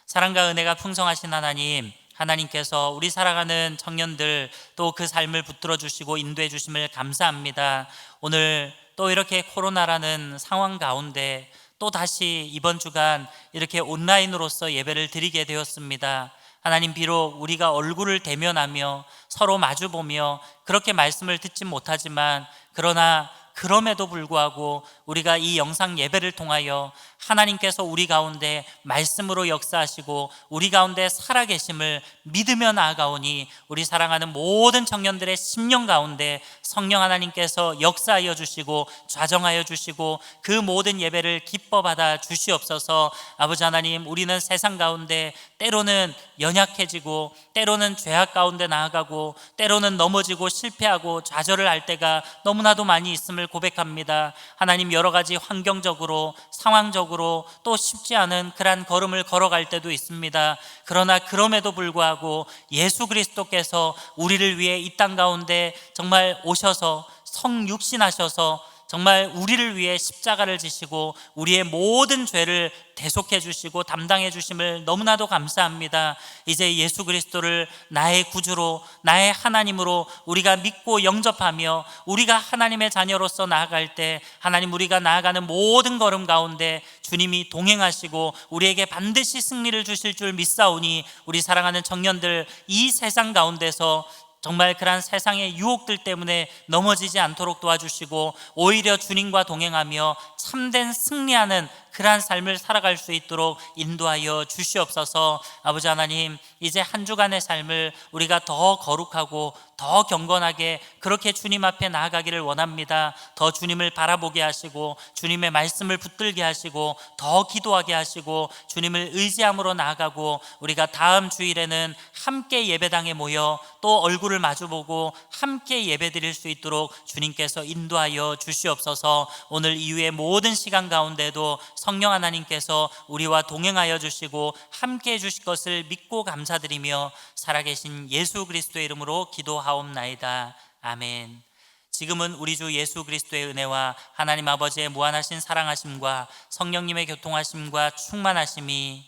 사랑과 은혜가 풍성하신 하나님, 하나님께서 우리 살아가는 청년들 또 그 삶을 붙들어 주시고 인도해 주심을 감사합니다. 오늘 또 이렇게 코로나라는 상황 가운데 또 다시 이번 주간 이렇게 온라인으로서 예배를 드리게 되었습니다. 하나님, 비록 우리가 얼굴을 대면하며 서로 마주보며 그렇게 말씀을 듣지 못하지만 그러나 그럼에도 불구하고 우리가 이 영상 예배를 통하여 하나님께서 우리 가운데 말씀으로 역사하시고 우리 가운데 살아계심을 믿으며 나아가오니 우리 사랑하는 모든 청년들의 심령 가운데 성령 하나님께서 역사하여 주시고 좌정하여 주시고 그 모든 예배를 기뻐 받아 주시옵소서. 아버지 하나님, 우리는 세상 가운데 때로는 연약해지고 때로는 죄악 가운데 나아가고 때로는 넘어지고 실패하고 좌절을 할 때가 너무나도 많이 있음을 고백합니다. 하나님, 여러 가지 환경적으로 상황적으로 또 쉽지 않은 그러한 걸음을 걸어갈 때도 있습니다. 그러나 그럼에도 불구하고 예수 그리스도께서 우리를 위해 이 땅 가운데 정말 오셔서 성육신하셔서 정말 우리를 위해 십자가를 지시고 우리의 모든 죄를 대속해 주시고 담당해 주심을 너무나도 감사합니다. 이제 예수 그리스도를 나의 구주로 나의 하나님으로 우리가 믿고 영접하며 우리가 하나님의 자녀로서 나아갈 때 하나님, 우리가 나아가는 모든 걸음 가운데 주님이 동행하시고 우리에게 반드시 승리를 주실 줄 믿사오니 우리 사랑하는 청년들, 이 세상 가운데서 정말 그러한 세상의 유혹들 때문에 넘어지지 않도록 도와주시고 오히려 주님과 동행하며 참된 승리하는 그러한 삶을 살아갈 수 있도록 인도하여 주시옵소서. 아버지 하나님, 이제 한 주간의 삶을 우리가 더 거룩하고 더 경건하게 그렇게 주님 앞에 나아가기를 원합니다. 더 주님을 바라보게 하시고 주님의 말씀을 붙들게 하시고 더 기도하게 하시고 주님을 의지함으로 나아가고 우리가 다음 주일에는 함께 예배당에 모여 또 얼굴을 마주보고 함께 예배드릴 수 있도록 주님께서 인도하여 주시옵소서. 오늘 이후의 모든 시간 가운데도 성령 하나님께서 우리와 동행하여 주시고 함께 해주실 것을 믿고 감사드리며 살아계신 예수 그리스도의 이름으로 기도하옵나이다. 아멘. 지금은 우리 주 예수 그리스도의 은혜와 하나님 아버지의 무한하신 사랑하심과 성령님의 교통하심과 충만하심이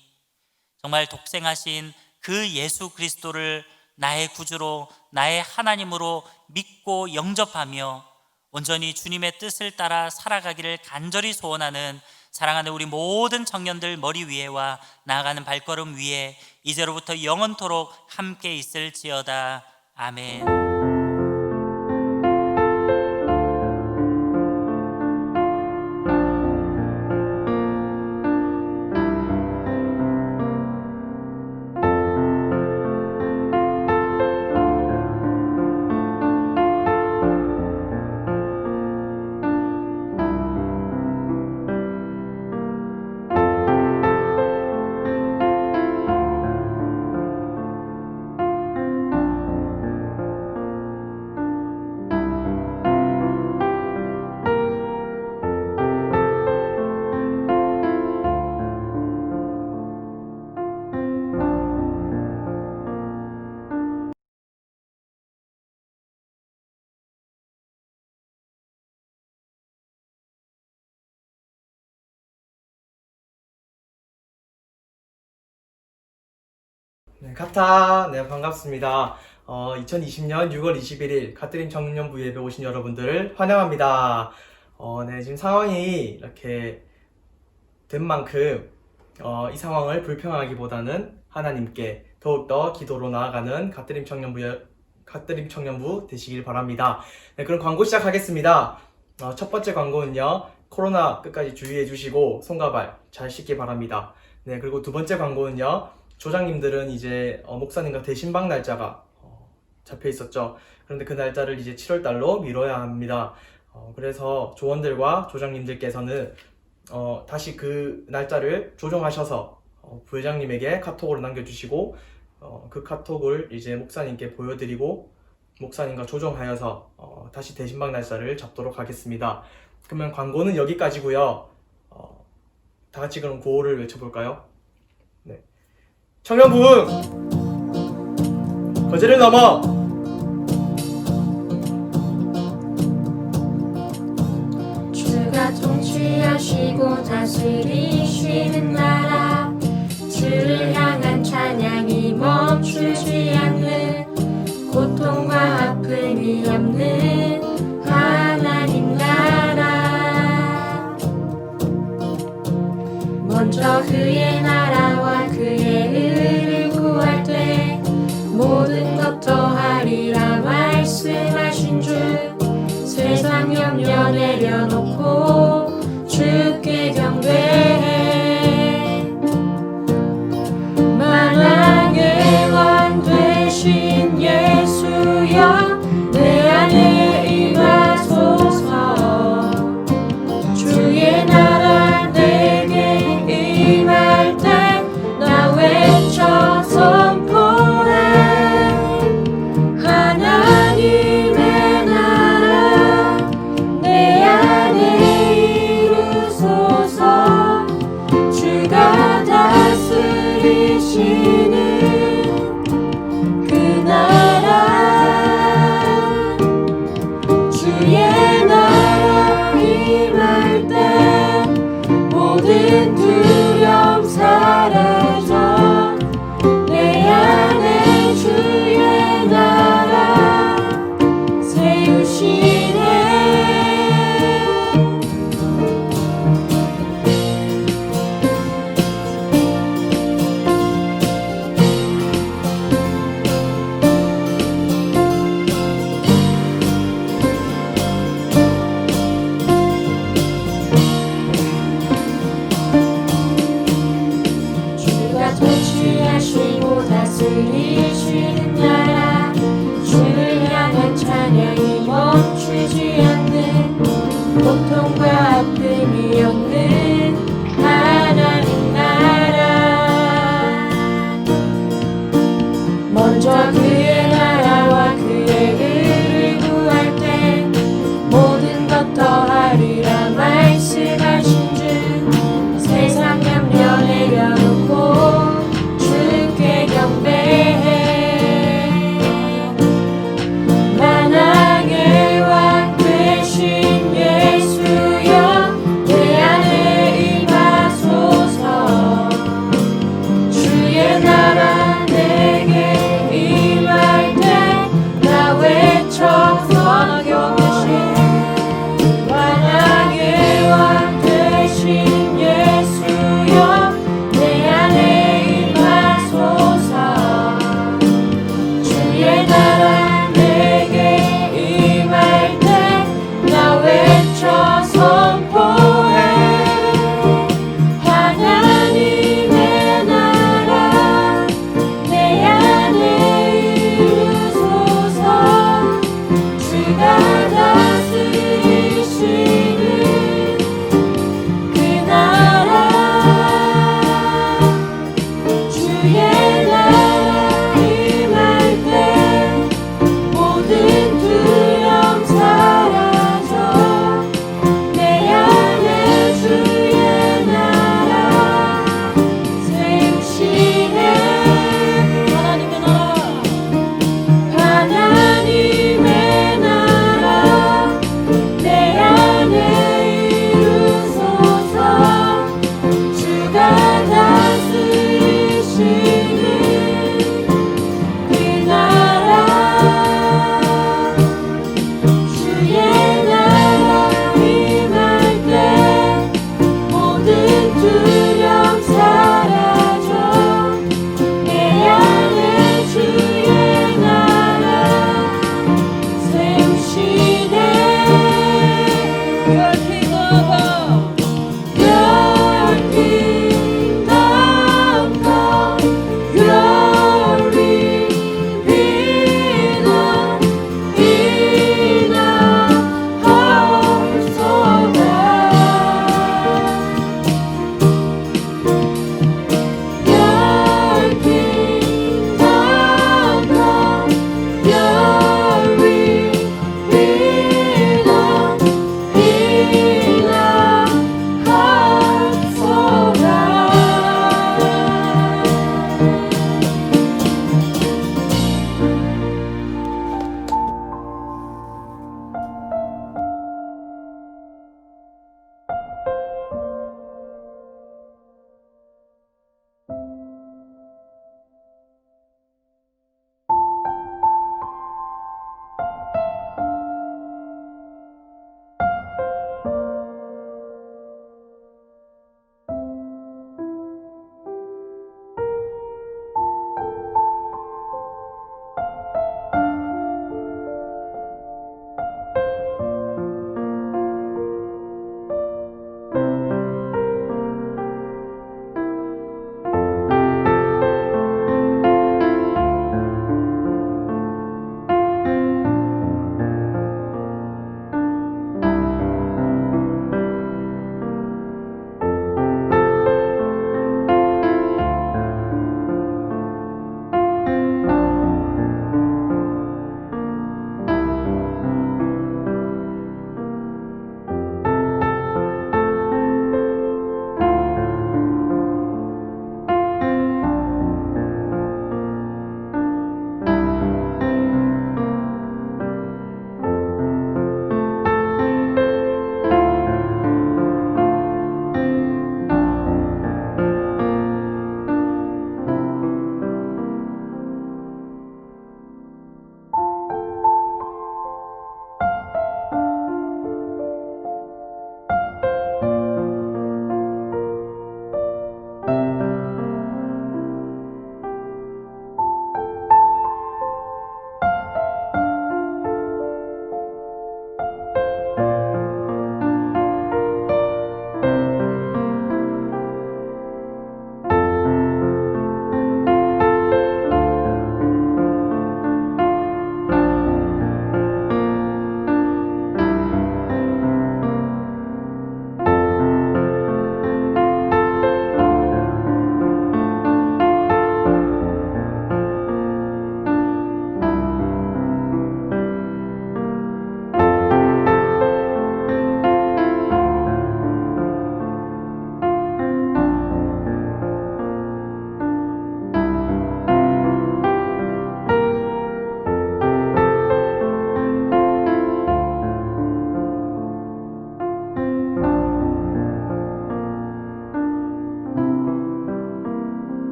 정말 독생하신 그 예수 그리스도를 나의 구주로 나의 하나님으로 믿고 영접하며 온전히 주님의 뜻을 따라 살아가기를 간절히 소원하는 사랑하는 우리 모든 청년들 머리 위에와 나아가는 발걸음 위에 이제로부터 영원토록 함께 있을지어다. 아멘. 네, 카타, 네, 반갑습니다. 2020년 6월 21일 가트림 청년부 예배 오신 여러분들을 환영합니다. 네, 지금 상황이 이렇게 된 만큼, 이 상황을 불평하기보다는 하나님께 더욱더 기도로 나아가는 가트림 청년부 되시길 바랍니다. 네, 그럼 광고 시작하겠습니다. 첫 번째 광고는요, 코로나 끝까지 주의해 주시고 손과 발 잘 씻기 바랍니다. 네, 그리고 두 번째 광고는요, 조장님들은 이제 목사님과 대신방 날짜가 잡혀 있었죠. 그런데 그 날짜를 이제 7월달로 미뤄야 합니다. 그래서 조원들과 조장님들께서는 다시 그 날짜를 조정하셔서 부회장님에게 카톡으로 남겨주시고 그 카톡을 이제 목사님께 보여드리고 목사님과 조정하여서 다시 대신방 날짜를 잡도록 하겠습니다. 그러면 광고는 여기까지고요. 다 같이 그럼 구호를 외쳐볼까요? 네. 청년부흥 거제를 넘어 주가 통치하시고 다스리시는 나라, 주를 향한 찬양이 멈추지 않는, 고통과 아픔이 없는 하나님 나라. 먼저 그의 나라와 그의 의를 구할 때 모든 것 더하리라 말씀하신 주, 세상 염려 내려놓고 주께 경배해. 만왕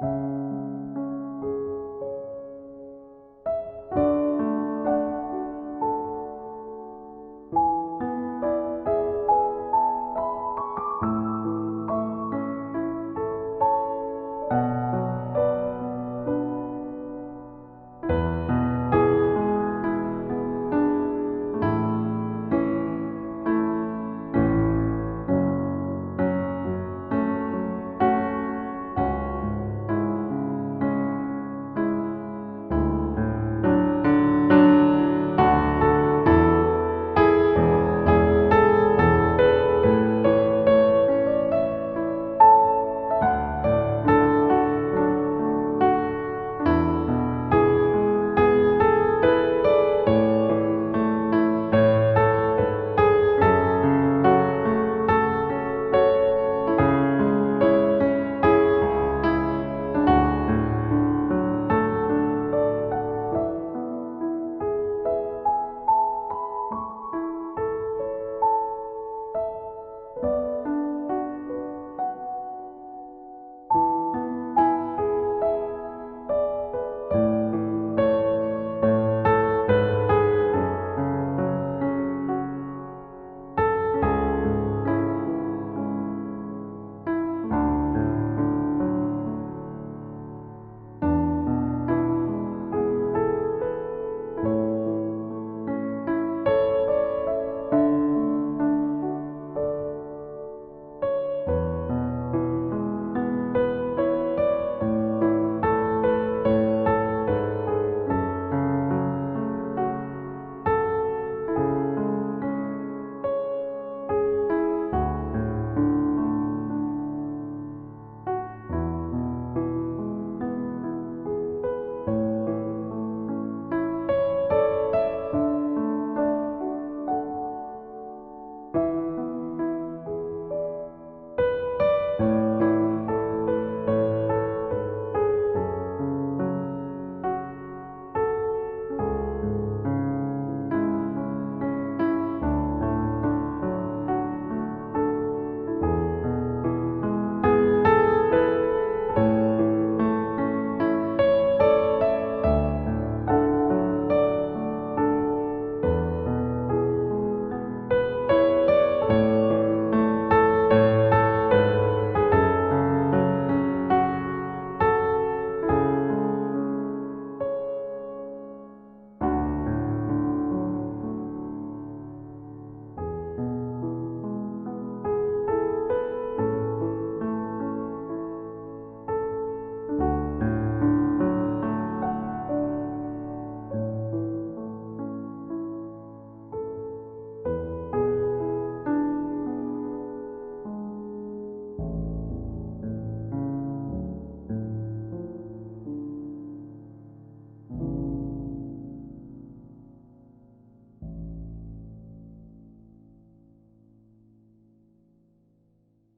네.